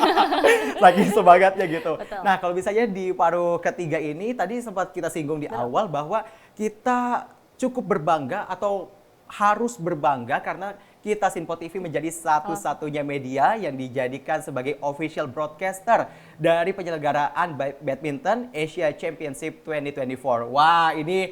Lagi semangatnya gitu. Betul. Nah, kalau misalnya di paruh ketiga ini tadi sempat kita singgung di awal bahwa kita cukup berbangga atau harus berbangga karena kita Sinpo TV menjadi satu-satunya media yang dijadikan sebagai official broadcaster dari penyelenggaraan Badminton Asia Championship 2024. Wah, ini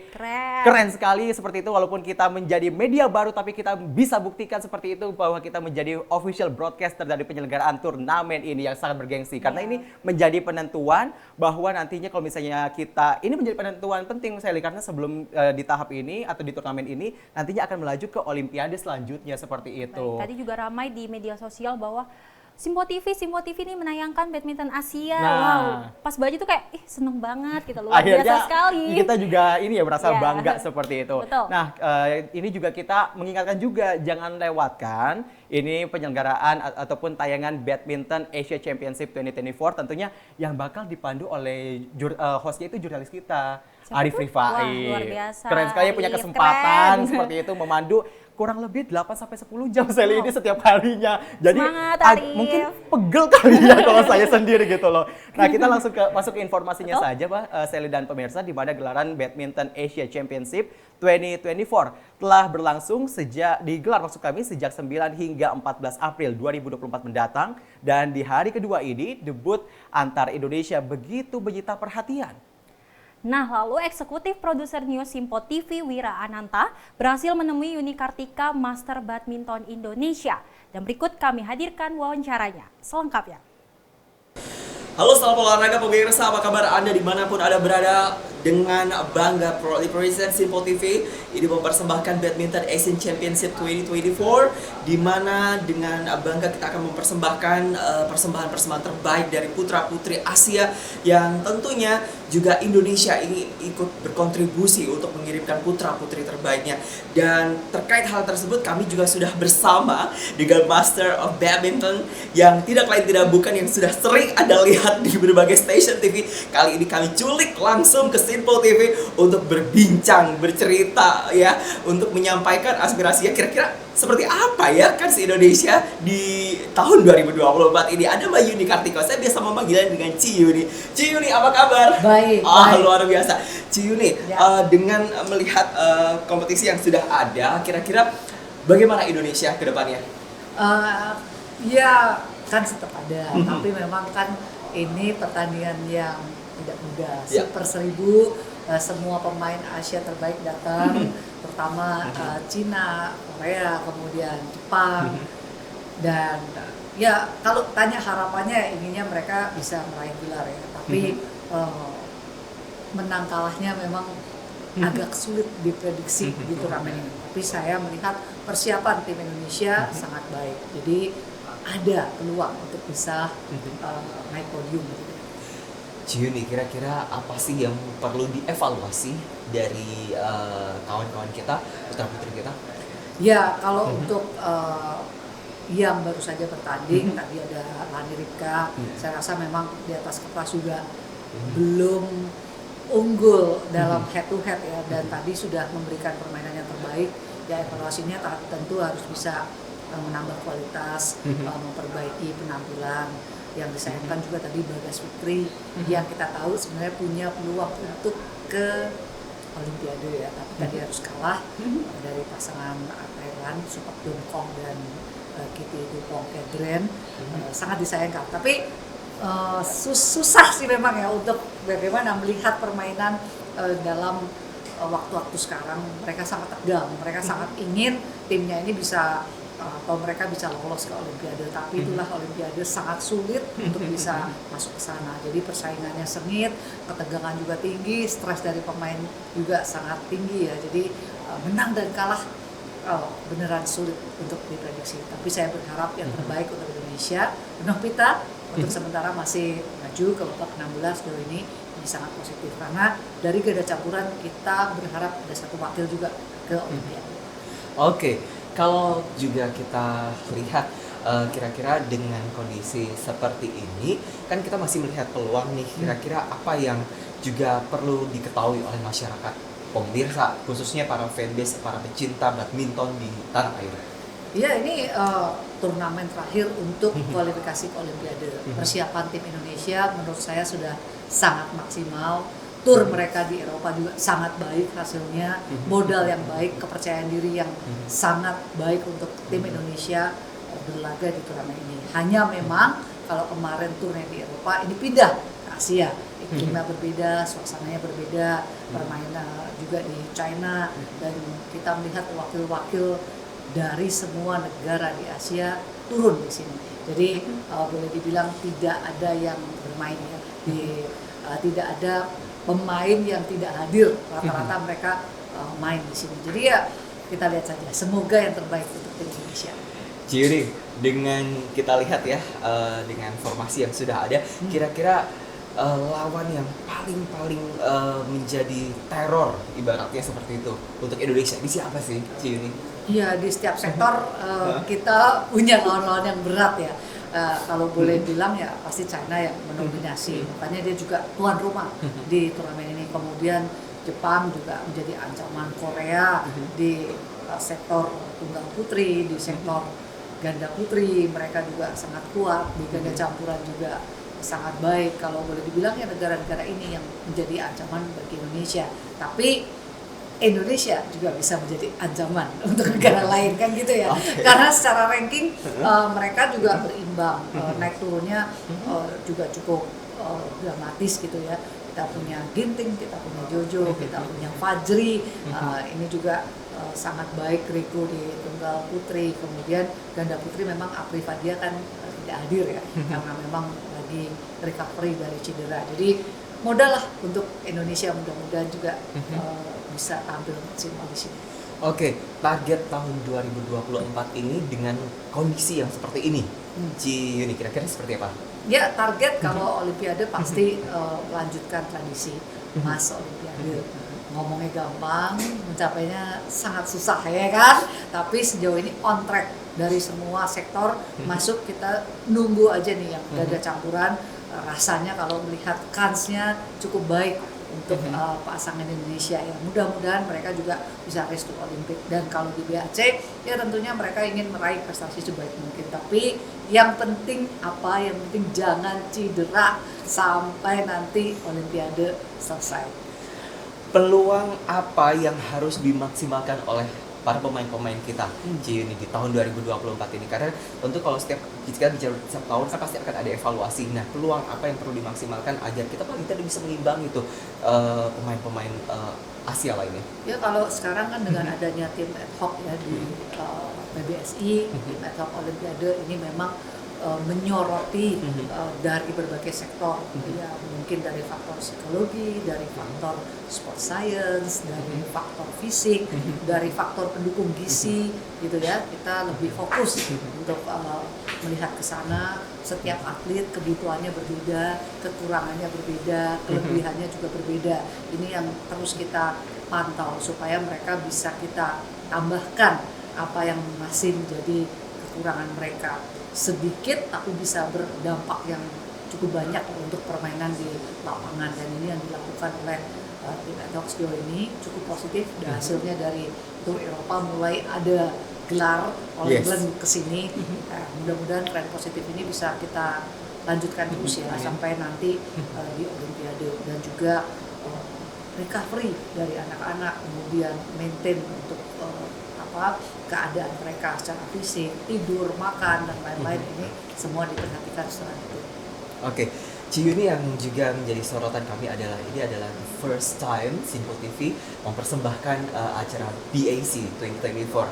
keren sekali seperti itu. Walaupun kita menjadi media baru, tapi kita bisa buktikan seperti itu bahwa kita menjadi official broadcaster dari penyelenggaraan turnamen ini yang sangat bergengsi. Karena ini menjadi penentuan bahwa nantinya kalau misalnya kita, ini menjadi penentuan penting sekali karena sebelum di tahap ini atau di turnamen ini nantinya akan melaju ke Olimpiade selanjutnya seperti itu. Baik, tadi juga ramai di media sosial bahwa Sinpo TV ini menayangkan badminton Asia. Nah, wow, pas baju tuh kayak seneng banget gitu, luar biasa sekali. Kita juga ini ya merasa bangga seperti itu. Betul. Nah, ini juga kita mengingatkan juga jangan lewatkan ini penyelenggaraan ataupun tayangan Badminton Asia Championship 2024 tentunya yang bakal dipandu oleh hostnya itu jurnalis kita. Arif Rifai. Luar biasa. Keren sekali punya kesempatan seperti itu memandu kurang lebih 8-10 jam Sally ini setiap harinya. Jadi mungkin pegel kali ya kalau saya sendiri gitu loh. Nah, kita langsung masuk ke informasinya saja Pak Sally dan pemirsa, di mana gelaran Badminton Asia Championship 2024 telah berlangsung digelar maksud kami sejak 9 hingga 14 April 2024 mendatang, dan di hari kedua ini debut antar Indonesia begitu menyita perhatian. Nah, lalu eksekutif produser News Sinpo TV Wira Ananta berhasil menemui Yuni Kartika, Master Badminton Indonesia. Dan berikut kami hadirkan wawancaranya selengkapnya. Halo salam olahraga pemirsa, apa kabar Anda dimanapun Anda berada? Dengan bangga proudly present Sinpo TV ini mempersembahkan Badminton Asian Championship 2024, di mana dengan bangga kita akan mempersembahkan persembahan-persembahan terbaik dari putra-putri Asia yang tentunya juga Indonesia ini ikut berkontribusi untuk mengirimkan putra-putri terbaiknya. Dan terkait hal tersebut kami juga sudah bersama dengan Master of Badminton yang tidak lain tidak bukan yang sudah sering Anda lihat di berbagai stasiun TV. Kali ini kami culik langsung ke Sinpo TV untuk berbincang, bercerita ya, untuk menyampaikan aspirasinya kira-kira seperti apa ya kan si Indonesia di tahun 2024 ini. Ada Mbak Yuni Kartika, saya biasa memanggilnya dengan Ci Yuni. Ci Yuni, apa kabar? Baik. Luar biasa. Ci Yuni, dengan melihat kompetisi yang sudah ada, kira-kira bagaimana Indonesia ke depannya? Ya kan tetap ada, tapi memang kan ini pertandingan yang tidak mudah. Per 1000 semua pemain Asia terbaik datang, pertama Cina, Korea, kemudian Jepang, dan ya kalau tanya harapannya inginnya mereka bisa meraih gelar ya, tapi menang kalahnya memang agak sulit diprediksi di turnamen ini. Tapi saya melihat persiapan tim Indonesia sangat baik, jadi ada peluang untuk bisa naik podium gitu. Ciyuni, kira-kira apa sih yang perlu dievaluasi dari kawan-kawan kita, putra-putri kita? Ya, kalau untuk yang baru saja bertanding, tadi ada Lani Ripka, saya rasa memang di atas kertas juga belum unggul dalam head to head ya, dan tadi sudah memberikan permainan yang terbaik. Ya, evaluasinya tentu harus bisa menambah kualitas, memperbaiki penampilan. Yang disayangkan juga tadi Bagas Fikri yang kita tahu sebenarnya punya peluang untuk ke Olimpiade ya, tapi tadi harus kalah dari pasangan Thailand, Supak Dongkong dan Kitty Dupong Kedren. Sangat disayangkan, tapi susah sih memang ya untuk bagaimana melihat permainan dalam waktu-waktu sekarang. Mereka sangat tegang, mereka sangat ingin timnya ini bisa atau mereka bisa lolos ke Olimpiade, tapi itulah Olimpiade sangat sulit untuk bisa masuk ke sana. Jadi persaingannya sengit, ketegangan juga tinggi, stres dari pemain juga sangat tinggi ya. Jadi menang dan kalah beneran sulit untuk diprediksi. Tapi saya berharap yang terbaik untuk Indonesia. Benoh Pita untuk sementara masih maju ke babak 16 sejauh ini sangat positif, karena dari ganda campuran kita berharap ada satu wakil juga ke Olimpiade. Oke. Kalau juga kita lihat kira-kira dengan kondisi seperti ini, kan kita masih melihat peluang nih, kira-kira apa yang juga perlu diketahui oleh masyarakat, pemirsa, khususnya para fanbase, para pecinta badminton di tanah air? Iya, ini turnamen terakhir untuk kualifikasi ke Olimpiade. Persiapan tim Indonesia menurut saya sudah sangat maksimal. Tur mereka di Eropa juga sangat baik hasilnya, modal yang baik, kepercayaan diri yang sangat baik untuk tim Indonesia berlaga di turnamen ini. Hanya memang kalau kemarin turnya di Eropa, ini pindah ke Asia, iklimnya berbeda, suasananya berbeda, permainan juga di China, dan kita melihat wakil-wakil dari semua negara di Asia turun di sini. Jadi boleh dibilang tidak ada yang bermain ya, tidak ada pemain yang tidak hadir, rata-rata mereka main di sini. Jadi ya kita lihat saja, semoga yang terbaik untuk tim Indonesia. Ciyuni, dengan kita lihat ya, dengan formasi yang sudah ada, kira-kira lawan yang paling menjadi teror ibaratnya seperti itu untuk Indonesia ini siapa sih, Ciyuni? Iya, di setiap sektor kita punya lawan-lawan yang berat ya. Kalau boleh bilang ya pasti China yang mendominasi, makanya dia juga tuan rumah di turnamen ini. Kemudian Jepang juga menjadi ancaman, Korea di sektor tunggal putri, di sektor ganda putri mereka juga sangat kuat, di ganda campuran juga sangat baik. Kalau boleh dibilang ya negara-negara ini yang menjadi ancaman bagi Indonesia, tapi Indonesia juga bisa menjadi ancaman untuk negara lain kan gitu ya. Karena secara ranking mereka juga berimbang, naik turunnya juga cukup dramatis gitu ya. Kita punya Ginting, kita punya Jojo, kita punya Fajri, ini juga sangat baik. Riku di tunggal putri, kemudian ganda putri memang Apri Fadia kan tidak hadir ya, karena memang lagi recovery dari cedera. Jadi modal lah untuk Indonesia, mudah-mudahan juga bisa tampil maksimal di sini. Oke, target tahun 2024 ini dengan kondisi yang seperti ini, Ciyuni, kira-kira seperti apa? Ya, target kalau Olimpiade pasti melanjutkan tradisi emas Olimpiade. Ngomongnya gampang, mencapainya sangat susah ya kan? Tapi sejauh ini on track dari semua sektor masuk, kita nunggu aja nih yang ganda campuran. Rasanya kalau melihat kansnya cukup baik untuk pasangan Indonesia ya. Mudah-mudahan mereka juga bisa race to Olimpik, dan kalau di BAC ya tentunya mereka ingin meraih prestasi sebaik mungkin. Tapi yang penting yang penting jangan cedera sampai nanti Olimpiade selesai. Peluang apa yang harus dimaksimalkan oleh para pemain-pemain kita, Ciyuni, di tahun 2024 ini? Karena tentu kalau kita bicara setiap tahun kan pasti akan ada evaluasi. Nah, peluang apa yang perlu dimaksimalkan agar kita paling tidak bisa mengimbangi itu pemain-pemain Asia lainnya? Ya, kalau sekarang kan dengan adanya tim ad hoc ya di PBSI, tim ad hoc Olimpiade ini memang menyoroti dari berbagai sektor, ya mungkin dari faktor psikologi, dari faktor sport science, dari faktor fisik, dari faktor pendukung gizi gitu ya. Kita lebih fokus untuk melihat ke sana setiap atlet kebutuhannya berbeda, kekurangannya berbeda, kelebihannya juga berbeda. Ini yang terus kita pantau supaya mereka bisa kita tambahkan apa yang masih menjadi kekurangan mereka. Sedikit tapi bisa berdampak yang cukup banyak untuk permainan di lapangan, dan ini yang dilakukan oleh tim ad hoc sejauh ini cukup positif. Dan hasilnya dari Tour Eropa mulai ada gelar oleh Glenn kesini. Mudah-mudahan tren positif ini bisa kita lanjutkan terus ya sampai nanti di Olimpiade, dan juga recovery dari anak-anak, kemudian maintain untuk keadaan mereka secara fisik, tidur, makan dan lain-lain, ini semua diperhatikan setelah itu. Oke, Ciyuni, yang juga menjadi sorotan kami adalah ini adalah the first time Sinpo TV mempersembahkan acara BAC 2024.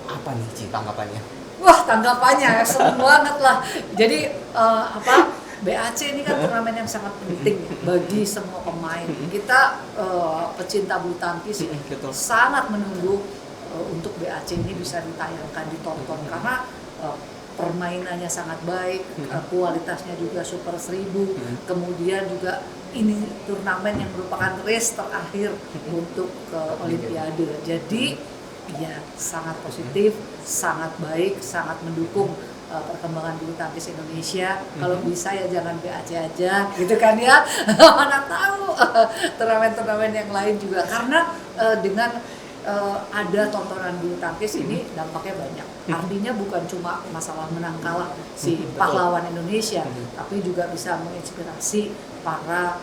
Apa nih Ci tanggapannya? Wah, tanggapannya seneng banget lah. Jadi BAC ini kan turnamen yang sangat penting bagi semua pemain. Kita pecinta bulu tangkis sangat menunggu untuk BAC ini bisa ditayangkan, ditonton, karena permainannya sangat baik, kualitasnya juga super 1000, kemudian juga ini turnamen yang merupakan race terakhir untuk Olimpiade. Jadi ya sangat positif, sangat baik, sangat mendukung perkembangan bulu tangkis Indonesia. Kalau bisa ya jangan BAC aja gitu kan ya. Mana tahu turnamen-turnamen yang lain juga, karena dengan ada tontonan bulu tangkis ini dampaknya banyak. Artinya bukan cuma masalah menang kalah si pahlawan Indonesia, tapi juga bisa menginspirasi para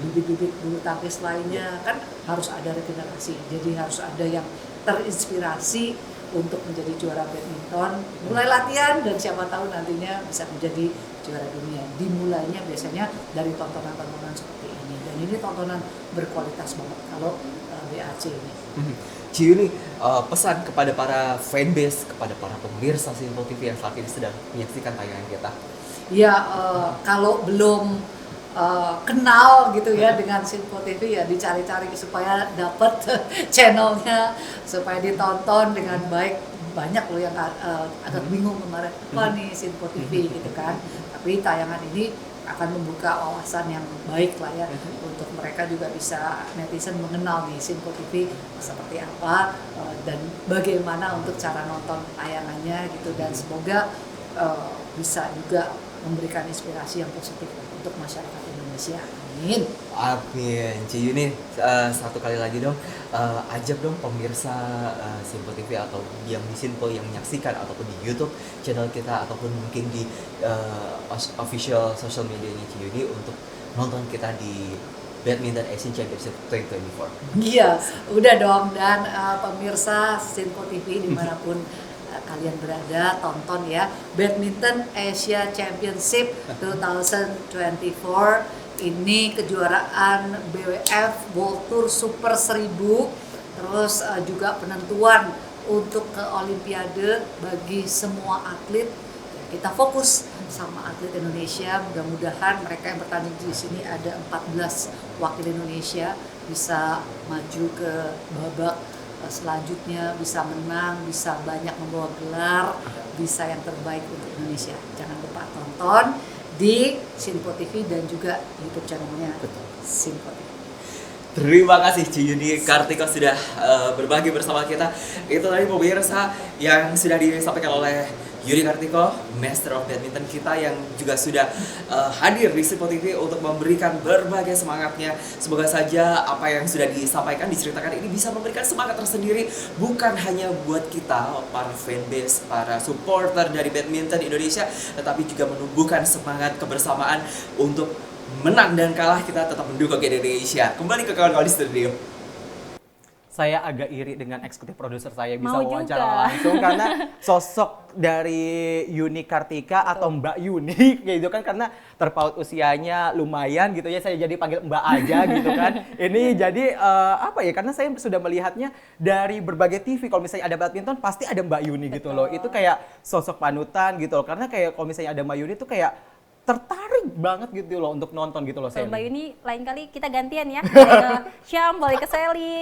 bibit-bibit bulu tangkis lainnya. Kan harus ada regenerasi, jadi harus ada yang terinspirasi untuk menjadi juara badminton, mulai latihan, dan siapa tahu nantinya bisa menjadi juara dunia. Dimulainya biasanya dari tontonan-tontonan seperti ini, dan ini tontonan berkualitas banget kalau BAC ini. Ciyuni, pesan kepada para fanbase, kepada para pemirsa Sinpo TV yang saat ini sedang menyaksikan tayangan kita. Ya, kalau belum kenal gitu ya dengan Sinpo TV, ya dicari-cari supaya dapat channelnya, supaya ditonton dengan baik. Banyak loh yang agak bingung kemarin, apa nih Sinpo TV gitu kan. Tapi tayangan ini akan membuka wawasan yang baik lah ya, untuk mereka juga bisa netizen mengenal nih Sinpo TV seperti apa dan bagaimana untuk cara nonton tayangannya gitu, dan semoga bisa juga memberikan inspirasi yang positif untuk masyarakat Indonesia. Amin. Amin. Ciyuni, satu kali lagi dong, ajak dong pemirsa Sinpo TV atau yang di Sinpo yang menyaksikan ataupun di YouTube channel kita ataupun mungkin di official social media-nya Ciyuni untuk nonton kita di Badminton Asian Championship 2024. Iya, udah dong, dan pemirsa Sinpo TV dimanapun kalian berada, tonton ya Badminton Asia Championship 2024. Ini kejuaraan BWF World Tour Super 1000, terus juga penentuan untuk ke Olimpiade bagi semua atlet. Kita fokus sama atlet Indonesia, mudah-mudahan mereka yang bertanding di sini ada 14 wakil Indonesia bisa maju ke babak selanjutnya, bisa menang, bisa banyak membawa gelar, bisa yang terbaik untuk Indonesia. Jangan lupa tonton di Sinpo TV dan juga YouTube channelnya Sinpo TV. Terima kasih Ciyuni Kartiko sudah berbagi bersama kita. Itu tadi pemirsa yang sudah disampaikan oleh Yuri Kartiko, Master of Badminton kita, yang juga sudah hadir di Sinpo TV untuk memberikan berbagai semangatnya. Semoga saja apa yang sudah disampaikan, diceritakan ini bisa memberikan semangat tersendiri, bukan hanya buat kita, para fanbase, para supporter dari badminton Indonesia, tetapi juga menumbuhkan semangat kebersamaan untuk menang dan kalah kita tetap mendukung Indonesia. Kembali ke kawan-kawan di studio. Saya agak iri dengan eksekutif produser saya bisa Mau wawancara juga. langsung karena sosok dari Yuni Kartika atau Mbak Yuni gitu kan, karena terpaut usianya lumayan gitu ya, saya jadi panggil Mbak aja gitu kan. Ini jadi apa ya, karena saya sudah melihatnya dari berbagai TV, kalau misalnya ada badminton pasti ada Mbak Yuni gitu loh. Itu kayak sosok panutan gitu loh, karena kayak kalau misalnya ada Mbak Yuni itu kayak tertarik banget gitu loh untuk nonton gitu loh Kalau Sally. Mbak Yuni lain kali kita gantian ya, boleh ke Syam, boleh ke Sally.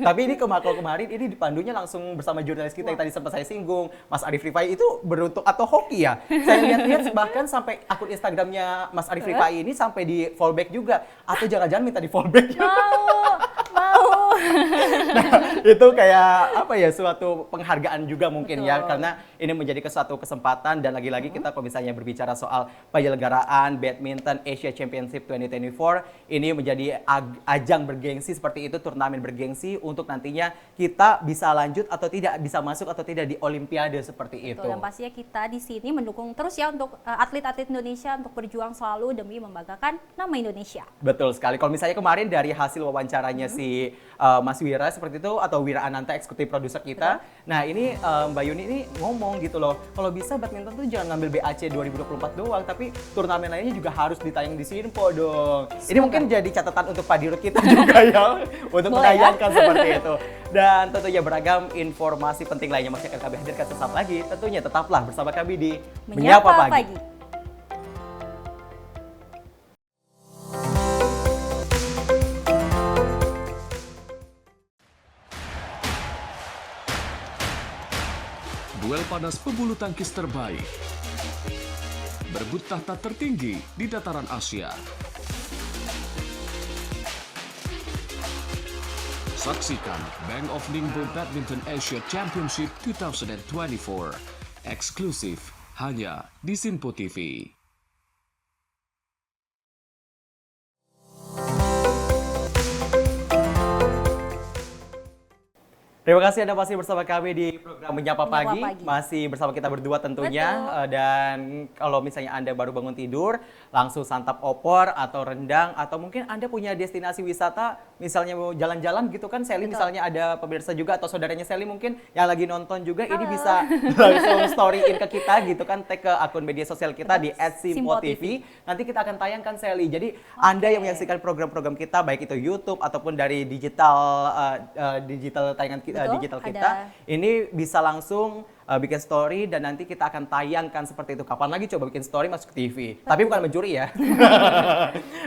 Tapi ini kalau kemarin ini dipandunya langsung bersama jurnalis kita yang tadi sempat saya singgung, Mas Arif Rifai itu beruntung atau hoki ya. Saya lihat-lihat bahkan sampai akun Instagramnya Mas Arif Rifai ini sampai di fallback juga. Atau jangan-jangan minta di fallback. Mau. Nah, itu kayak apa ya, suatu penghargaan juga mungkin ya, karena ini menjadi suatu kesempatan dan lagi-lagi kita kalau misalnya berbicara soal penyelenggaraan Badminton Asia Championship 2024 ini menjadi ajang bergengsi seperti itu, turnamen bergengsi untuk nantinya kita bisa lanjut atau tidak, bisa masuk atau tidak di Olimpiade seperti itu. Dan pastinya kita di sini mendukung terus ya untuk atlet-atlet Indonesia untuk berjuang selalu demi membanggakan nama Indonesia. Betul sekali. Kalau misalnya kemarin dari hasil wawancaranya si Mas Wira seperti itu, atau Wira Ananta eksekutif produser kita. Nah ini Mbak Yuni ini ngomong gitu loh, kalau bisa badminton tuh jangan ngambil BAC 2024 doang, tapi turnamen lainnya juga harus ditayang di Sinpo dong. Ini mungkin jadi catatan untuk Pak Dirut kita juga ya, untuk menayangkan seperti itu. Dan tentunya beragam informasi penting lainnya masih akan kami hadirkan sesaat lagi. Tentunya tetaplah bersama kami di Menyapa Pagi. Duel panas pebulu tangkis terbaik. Berebut tahta tertinggi di dataran Asia. Saksikan Bank of Ningbo Badminton Asia Championship 2024. Eksklusif hanya di Sinpo TV. Terima kasih Anda masih bersama kami di program Menyapa Pagi. Masih bersama kita berdua tentunya. Dan kalau misalnya Anda baru bangun tidur, langsung santap opor atau rendang, atau mungkin Anda punya destinasi wisata, misalnya mau jalan-jalan gitu kan, Sally misalnya ada pemirsa juga atau saudaranya Sally mungkin yang lagi nonton juga, ini bisa langsung storyin ke kita gitu kan, tag ke akun media sosial kita di @simpotv. Nanti kita akan tayangkan Sally. Jadi Anda yang menyaksikan program-program kita, baik itu YouTube ataupun dari digital tayangan digital kita, ini bisa langsung bikin story dan nanti kita akan tayangkan seperti itu. Kapan lagi coba bikin story masuk ke TV. Tapi bukan mencuri ya.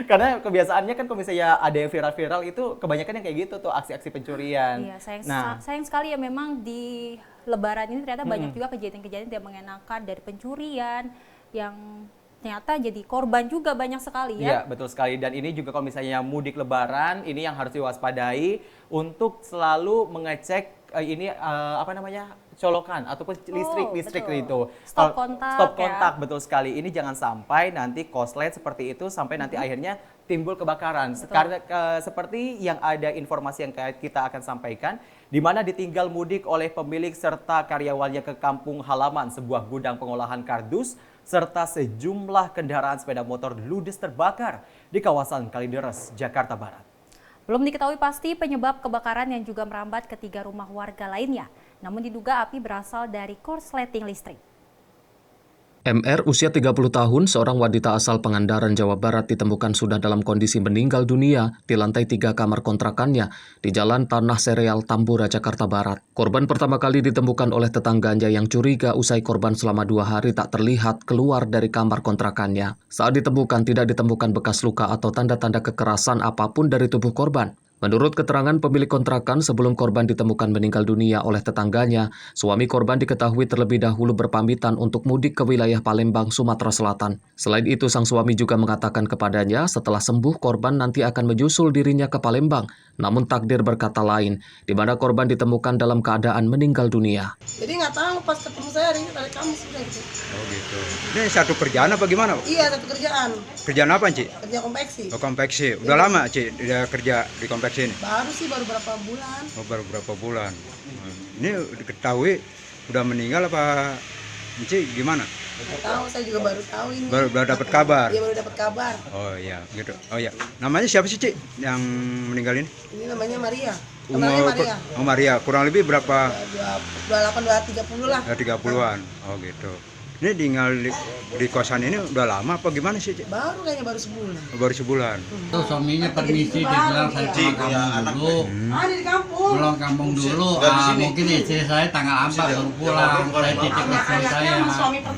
Karena kebiasaannya kan kalau misalnya ada yang viral-viral itu kebanyakan yang kayak gitu tuh, aksi-aksi pencurian. Iya, sayang sekali ya, memang di Lebaran ini ternyata banyak juga kejadian-kejadian tidak mengenakan, dari pencurian yang ternyata jadi korban juga banyak sekali ya. Iya, betul sekali. Dan ini juga kalau misalnya mudik Lebaran, ini yang harus diwaspadai untuk selalu mengecek colokan ataupun listrik itu. Stop kontak, betul sekali. Ini jangan sampai nanti korslet seperti itu sampai nanti akhirnya timbul kebakaran. Karena seperti yang ada informasi yang kita akan sampaikan, di mana ditinggal mudik oleh pemilik serta karyawannya ke kampung halaman sebuah gudang pengolahan kardus, serta sejumlah kendaraan sepeda motor ludes terbakar di kawasan Kalideres, Jakarta Barat. Belum diketahui pasti penyebab kebakaran yang juga merambat ke 3 rumah warga lainnya. Namun diduga api berasal dari korsleting listrik. MR usia 30 tahun, seorang wanita asal Pangandaran, Jawa Barat ditemukan sudah dalam kondisi meninggal dunia di lantai 3 kamar kontrakannya di Jalan Tanah Sereal, Tambora, Jakarta Barat. Korban pertama kali ditemukan oleh tetangganya yang curiga usai korban selama 2 hari tak terlihat keluar dari kamar kontrakannya. Saat ditemukan tidak ditemukan bekas luka atau tanda-tanda kekerasan apapun dari tubuh korban. Menurut keterangan pemilik kontrakan, sebelum korban ditemukan meninggal dunia oleh tetangganya, suami korban diketahui terlebih dahulu berpamitan untuk mudik ke wilayah Palembang, Sumatera Selatan. Selain itu, sang suami juga mengatakan kepadanya setelah sembuh korban nanti akan menyusul dirinya ke Palembang. Namun takdir berkata lain, di mana korban ditemukan dalam keadaan meninggal dunia. Jadi nggak tahu pas ketemu saya hari ini dari kamu sudah gitu. Oh gitu. Ini satu kerjaan apa gimana? Iya, satu kerjaan. Kerjaan apa, Ci? Kerja konveksi. Oh, konveksi. Udah lama, Ci, udah kerja di konveksi ini? Baru sih, baru berapa bulan. Oh, baru berapa bulan. Ini diketahui udah meninggal apa, Ci, gimana? Nggak tahu, saya juga baru tahu ini. Baru dapat kabar? Iya, baru dapat kabar. Oh iya, gitu. Oh iya. Namanya siapa sih, Ci, yang meninggal ini? Ini namanya Maria. Umur Maria. Oh, Maria. Kurang lebih berapa? 28, 30 lah. 30-an. Oh gitu. Ini tinggal di kosan ini udah lama apa gimana sih, Cik? Baru kayaknya baru sebulan. Baru sebulan. Tuh suaminya permisi dibilang saya pulang kampung dulu. Ada di kampung. Pulang kampung dulu. Mungkin istri saya tanggal 4 baru pulang. Saya titip istri saya.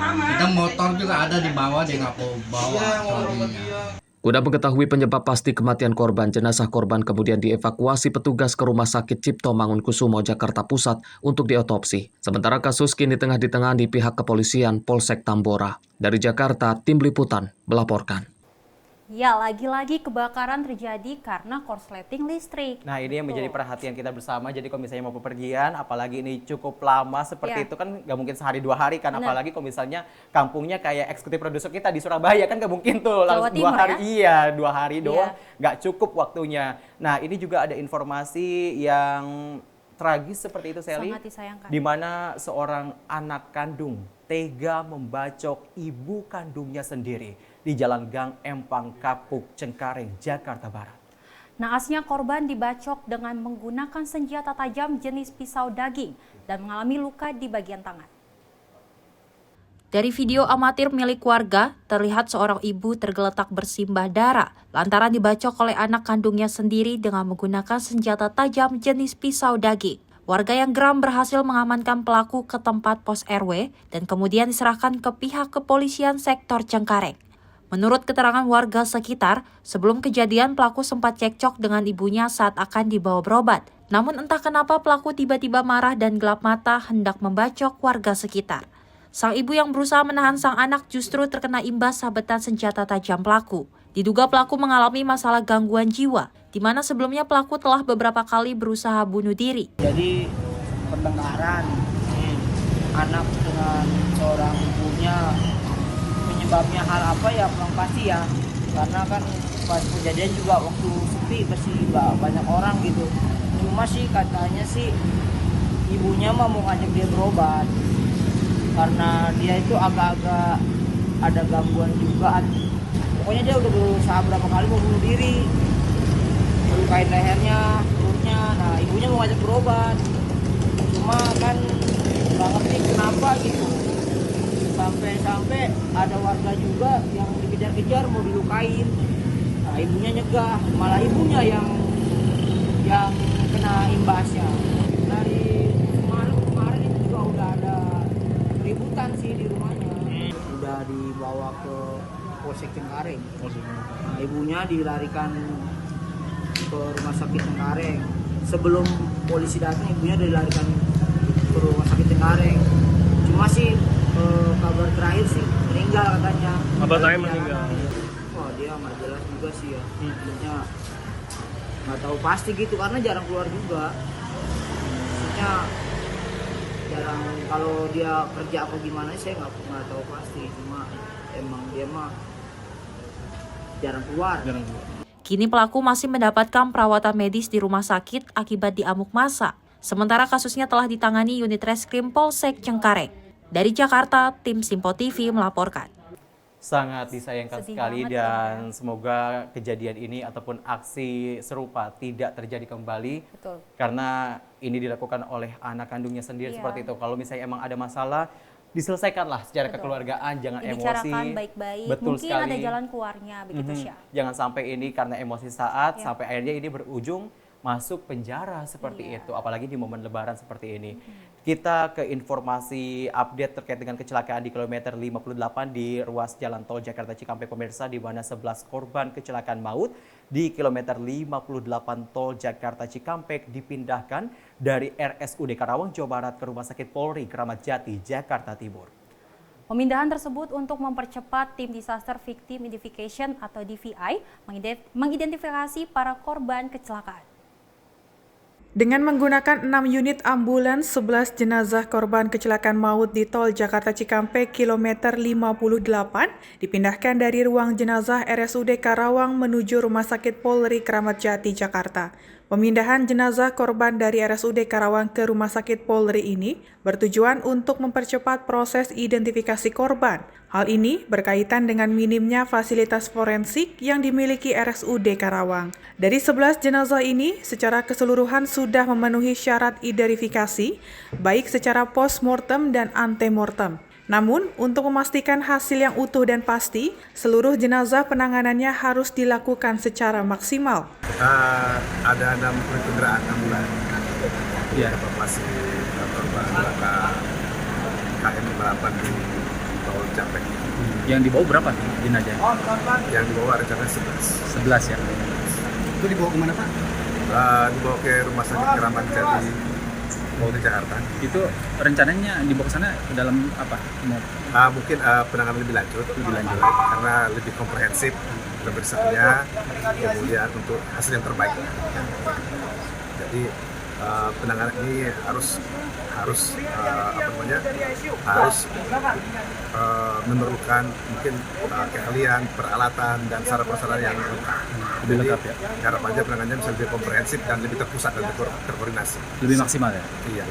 Kita motor juga ada di bawah, dia nggak mau bawa suaminya. Guna mengetahui penyebab pasti kematian korban, jenazah korban kemudian dievakuasi petugas ke Rumah Sakit Cipto Mangunkusumo, Jakarta Pusat untuk diotopsi. Sementara kasus kini tengah ditangani pihak kepolisian Polsek Tambora. Dari Jakarta, Tim Liputan melaporkan. Ya, lagi-lagi kebakaran terjadi karena korsleting listrik. Nah, ini yang menjadi perhatian kita bersama. Jadi kalau misalnya mau bepergian, apalagi ini cukup lama seperti itu kan nggak mungkin sehari 2 hari kan. Bener. Apalagi kalau misalnya kampungnya kayak eksekutif produser kita di Surabaya kan nggak mungkin tuh langsung 2 hari. Ya? Iya, 2 hari doang nggak cukup waktunya. Nah, ini juga ada informasi yang tragis seperti itu, Sally. Sangat disayangkan. Di mana seorang anak kandung tega membacok ibu kandungnya sendiri di Jalan Gang Empang Kapuk, Cengkareng, Jakarta Barat. Naasnya korban dibacok dengan menggunakan senjata tajam jenis pisau daging dan mengalami luka di bagian tangan. Dari video amatir milik warga, terlihat seorang ibu tergeletak bersimbah darah lantaran dibacok oleh anak kandungnya sendiri dengan menggunakan senjata tajam jenis pisau daging. Warga yang geram berhasil mengamankan pelaku ke tempat pos RW dan kemudian diserahkan ke pihak kepolisian sektor Cengkareng. Menurut keterangan warga sekitar, sebelum kejadian pelaku sempat cekcok dengan ibunya saat akan dibawa berobat. Namun entah kenapa pelaku tiba-tiba marah dan gelap mata hendak membacok warga sekitar. Sang ibu yang berusaha menahan sang anak justru terkena imbas sabetan senjata tajam pelaku. Diduga pelaku mengalami masalah gangguan jiwa, di mana sebelumnya pelaku telah beberapa kali berusaha bunuh diri. Jadi pertengkaran anak dengan seorang ibunya, penyebabnya hal apa ya belum pasti ya, karena kan pas kejadian juga waktu sepi bersih banyak orang gitu. Cuma sih katanya sih ibunya mah mau ngajak dia berobat karena dia itu agak-agak ada gangguan juga. Pokoknya dia udah berusaha berapa kali mau bunuh diri, melukain lehernya, perutnya. Nah ibunya mau ngajak berobat, cuma kan nggak ngerti kenapa gitu. Sampai ada warga juga yang dikejar-kejar mau dilukain. Nah, ibunya nyegah, malah ibunya yang kena imbasnya. Dari kemarin itu juga udah ada keributan sih di rumahnya. Udah dibawa ke Polsek Cengkareng. Nah, ibunya dilarikan ke Rumah Sakit Cengkareng. Sebelum polisi datang, ibunya dilarikan ke Rumah Sakit Cengkareng. Cuma sih kabar terakhir sih meninggal katanya. Kabar terakhir meninggal. Wah dia nggak jelas juga sih ya. Maksudnya nggak tahu pasti gitu karena jarang keluar juga. Maksudnya jarang, kalau dia kerja apa gimana saya nggak tahu pasti. Cuma emang dia mah jarang keluar. Kini pelaku masih mendapatkan perawatan medis di rumah sakit akibat diamuk massa. Sementara kasusnya telah ditangani unit reskrim Polsek Cengkareng. Dari Jakarta, tim Simpo TV melaporkan. Sangat disayangkan sekali dan semoga kejadian ini ataupun aksi serupa tidak terjadi kembali. Betul. Karena ini dilakukan oleh anak kandungnya sendiri seperti itu. Kalau misalnya emang ada masalah, diselesaikanlah secara kekeluargaan, jangan emosi. Dibicarakan baik-baik, mungkin ada jalan keluarnya begitu Syah. Jangan sampai ini karena emosi saat sampai akhirnya ini berujung masuk penjara seperti itu, apalagi di momen lebaran seperti ini. Kita ke informasi update terkait dengan kecelakaan di kilometer 58 di ruas jalan tol Jakarta Cikampek pemirsa, di mana 11 korban kecelakaan maut di kilometer 58 tol Jakarta Cikampek dipindahkan dari RSUD Karawang, Jawa Barat ke Rumah Sakit Polri Kramat Jati, Jakarta Timur. Pemindahan tersebut untuk mempercepat tim Disaster Victim Identification atau DVI mengidentifikasi para korban kecelakaan. Dengan menggunakan 6 unit ambulans, 11 jenazah korban kecelakaan maut di tol Jakarta Cikampek kilometer 58 dipindahkan dari ruang jenazah RSUD Karawang menuju Rumah Sakit Polri Kramat Jati, Jakarta. Pemindahan jenazah korban dari RSUD Karawang ke Rumah Sakit Polri ini bertujuan untuk mempercepat proses identifikasi korban. Hal ini berkaitan dengan minimnya fasilitas forensik yang dimiliki RSUD Karawang. Dari 11 jenazah ini, secara keseluruhan sudah memenuhi syarat identifikasi, baik secara post-mortem dan ante-mortem. Namun, untuk memastikan hasil yang utuh dan pasti, seluruh jenazah penanganannya harus dilakukan secara maksimal. Ada 6 kendaraan ambulan yang evakuasi korban KM 58 di Tol Japek. Yang dibawa berapa jenazah? Yang dibawa rencananya 11. 11 ya. Itu dibawa kemana Pak? Dibawa ke Rumah Sakit Keramat Jati, Polda Jakarta. Itu rencananya dibawa ke sana dalam apa? Mungkin penanganan lebih lanjut, karena lebih komprehensif pemeriksaannya, kemudian untuk hasil yang terbaik. Jadi penanganan ini harus memerlukan mungkin keahlian, peralatan dan sarana prasarana yang lengkap. Jadi harapannya penanganannya bisa lebih komprehensif dan lebih terpusat dan terkoordinasi. Lebih maksimal ya? Iya.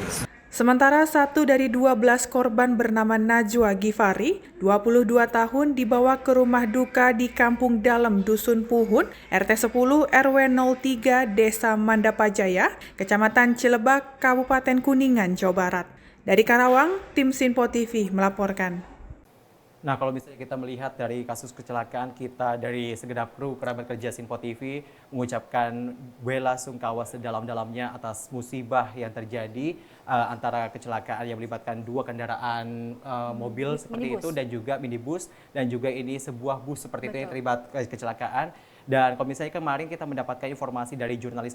Sementara satu dari 12 korban bernama Najwa Gifari, 22 tahun, dibawa ke rumah duka di Kampung Dalem, Dusun Puhun, RT 10 RW 03, Desa Mandapajaya, Kecamatan Cilebak, Kabupaten Kuningan, Jawa Barat. Dari Karawang, tim Sinpo TV melaporkan. Nah, kalau misalnya kita melihat dari kasus kecelakaan, kita dari segenap kru kerabat kerja Sinpo TV mengucapkan bela sungkawa sedalam-dalamnya atas musibah yang terjadi antara kecelakaan yang melibatkan 2 kendaraan mobil seperti itu dan juga minibus, dan juga ini sebuah bus seperti itu yang terlibat kecelakaan. Dan kalau misalnya kemarin kita mendapatkan informasi dari jurnalis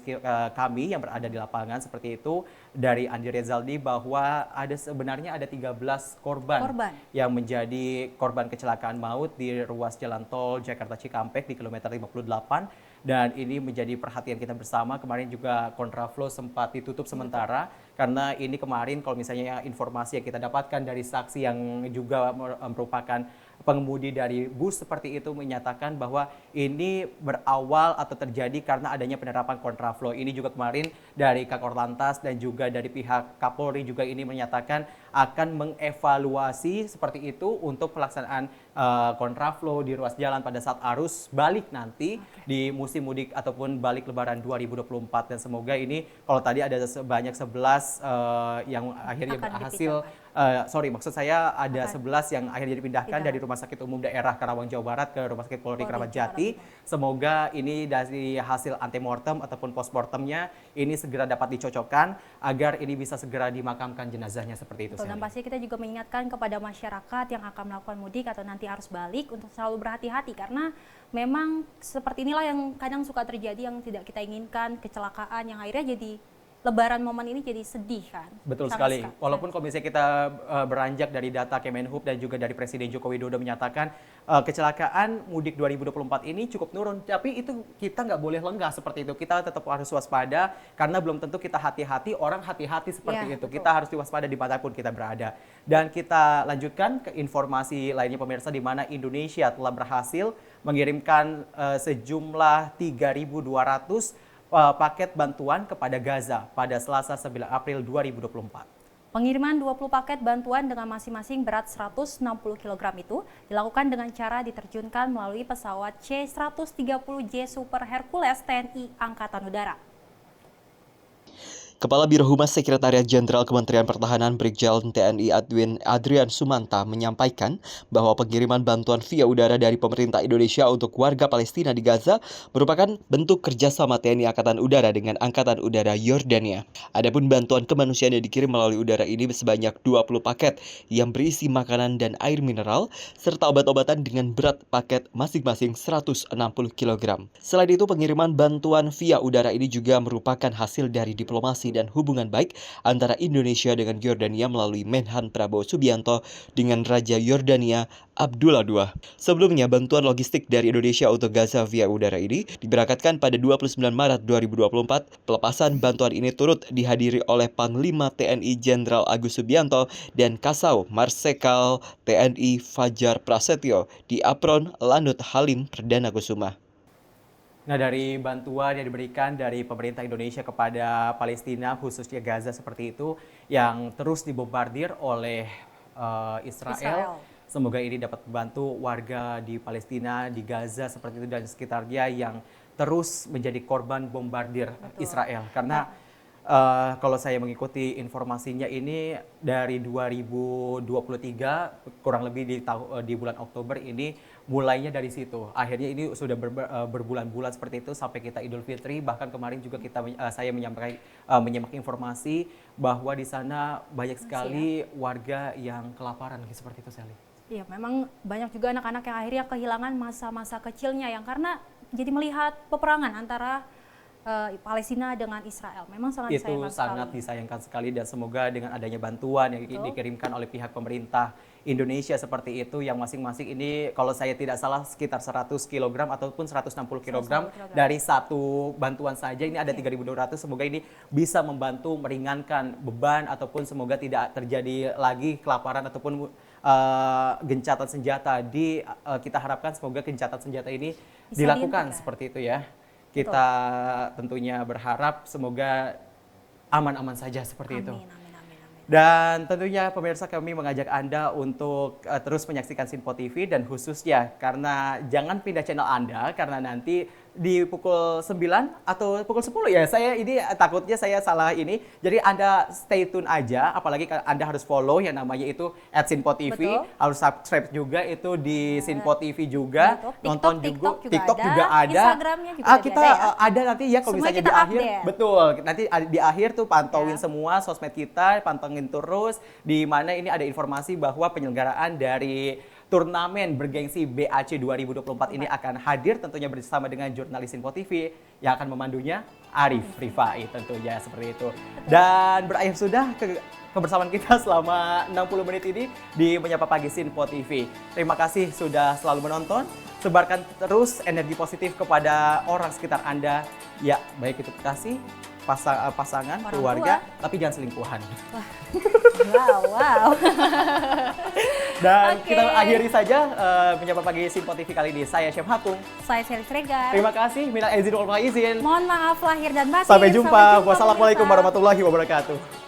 kami yang berada di lapangan seperti itu, dari Andi Rezaldi, bahwa sebenarnya ada 13 korban yang menjadi korban kecelakaan maut di ruas jalan tol Jakarta Cikampek di kilometer 58. Dan ini menjadi perhatian kita bersama. Kemarin juga kontraflow sempat ditutup sementara karena ini kemarin kalau misalnya informasi yang kita dapatkan dari saksi yang juga merupakan pengemudi dari bus seperti itu menyatakan bahwa ini berawal atau terjadi karena adanya penerapan kontraflow. Ini juga kemarin dari Kakor Lantas dan juga dari pihak Kapolri juga ini menyatakan akan mengevaluasi seperti itu untuk pelaksanaan kontraflow di ruas jalan pada saat arus balik nanti di musim mudik ataupun balik lebaran 2024. Dan semoga ini kalau tadi ada sebanyak 11 yang akhirnya berhasil maksud saya ada 11 yang akhirnya dipindahkan dari Rumah Sakit Umum Daerah Karawang Jawa Barat ke Rumah Sakit Polri Kramat Jati. Semoga ini dari hasil antemortem ataupun postmortemnya ini segera dapat dicocokkan agar ini bisa segera dimakamkan jenazahnya seperti itu. Dan pasti kita juga mengingatkan kepada masyarakat yang akan melakukan mudik atau nanti arus balik untuk selalu berhati-hati karena memang seperti inilah yang kadang suka terjadi yang tidak kita inginkan, kecelakaan yang akhirnya jadi Lebaran momen ini jadi sedih kan. Betul sekali. Walaupun kalau misalnya kita beranjak dari data Kemenhub dan juga dari Presiden Joko Widodo menyatakan kecelakaan mudik 2024 ini cukup turun, tapi itu kita nggak boleh lengah seperti itu. Kita tetap harus waspada karena belum tentu kita hati-hati, orang hati-hati seperti itu. Betul. Kita harus diwaspada dimanapun kita berada. Dan kita lanjutkan ke informasi lainnya pemirsa, di mana Indonesia telah berhasil mengirimkan sejumlah 3.200 paket bantuan kepada Gaza pada Selasa 9 April 2024. Pengiriman 20 paket bantuan dengan masing-masing berat 160 kg itu dilakukan dengan cara diterjunkan melalui pesawat C-130J Super Hercules TNI Angkatan Udara. Kepala Biro Humas Sekretariat Jenderal Kementerian Pertahanan Brigjen TNI Adrian Sumanta menyampaikan bahwa pengiriman bantuan via udara dari pemerintah Indonesia untuk warga Palestina di Gaza merupakan bentuk kerjasama TNI Angkatan Udara dengan Angkatan Udara Yordania. Adapun bantuan kemanusiaan yang dikirim melalui udara ini sebanyak 20 paket yang berisi makanan dan air mineral serta obat-obatan dengan berat paket masing-masing 160 kg. Selain itu, pengiriman bantuan via udara ini juga merupakan hasil dari diplomasi dan hubungan baik antara Indonesia dengan Yordania melalui Menhan Prabowo Subianto dengan Raja Yordania Abdullah II. Sebelumnya, bantuan logistik dari Indonesia untuk Gaza via udara ini diberangkatkan pada 29 Maret 2024. Pelepasan bantuan ini turut dihadiri oleh Panglima TNI Jenderal Agus Subianto dan Kasau Marsekal TNI Fajar Prasetyo di Apron Lanut Halim Perdana Kusuma. Nah, dari bantuan yang diberikan dari pemerintah Indonesia kepada Palestina, khususnya Gaza seperti itu, yang terus dibombardir oleh Israel. Semoga ini dapat membantu warga di Palestina, di Gaza seperti itu dan sekitarnya yang terus menjadi korban bombardir Israel. Karena Kalau saya mengikuti informasinya ini dari 2023 kurang lebih di bulan Oktober ini mulainya dari situ. Akhirnya ini sudah berbulan-bulan seperti itu sampai kita Idul Fitri. Bahkan kemarin juga saya menyimak informasi bahwa di sana banyak sekali warga yang kelaparan seperti itu, Sally. Iya, memang banyak juga anak-anak yang akhirnya kehilangan masa-masa kecilnya yang karena jadi melihat peperangan antara Palestina dengan Israel. Memang sangat disayangkan sangat disayangkan sekali, dan semoga dengan adanya bantuan yang dikirimkan oleh pihak pemerintah Indonesia seperti itu, yang masing-masing ini kalau saya tidak salah sekitar 100 kg ataupun 160 kg dari satu bantuan saja, ini ada 3.200. Semoga ini bisa membantu meringankan beban ataupun semoga tidak terjadi lagi kelaparan ataupun gencatan senjata. Kita harapkan semoga gencatan senjata ini bisa dilakukan seperti itu ya. Kita tentunya berharap semoga aman-aman saja seperti itu. Dan tentunya pemirsa, kami mengajak Anda untuk terus menyaksikan Sinpo TV, dan khususnya karena jangan pindah channel Anda karena nanti di pukul 9 atau pukul 10 ya. Saya ini takutnya saya salah ini. Jadi Anda stay tune aja, apalagi Anda harus follow yang namanya itu @SinpoTV. Harus subscribe juga itu di Sinpo TV juga. YouTube, nonton TikTok juga ada. Instagramnya juga kita ada nanti ya kalau semua misalnya kita di akhir. update. Betul. Nanti di akhir tuh pantauin semua sosmed kita, pantengin terus di mana ini ada informasi bahwa penyelenggaraan dari turnamen bergengsi BAC 2024 ini akan hadir tentunya bersama dengan jurnalis Sinpo TV yang akan memandunya Arif Rifai tentunya seperti itu. Dan berakhir sudah kebersamaan kita selama 60 menit ini di Menyapa Pagi Sinpo TV. Terima kasih sudah selalu menonton. Sebarkan terus energi positif kepada orang sekitar Anda. Ya, baik itu kasih, pasangan, orang keluarga, tua, tapi jangan selingkuhan. Wow. Dan kita akhiri saja Menyapa Pagi Sinpo TV kali ini. Saya Syem Hatung. Saya Sally Sregar. Terima kasih. Minal aizin wal faizin. Mohon maaf lahir dan batin. Sampai jumpa. Wassalamualaikum warahmatullahi wabarakatuh.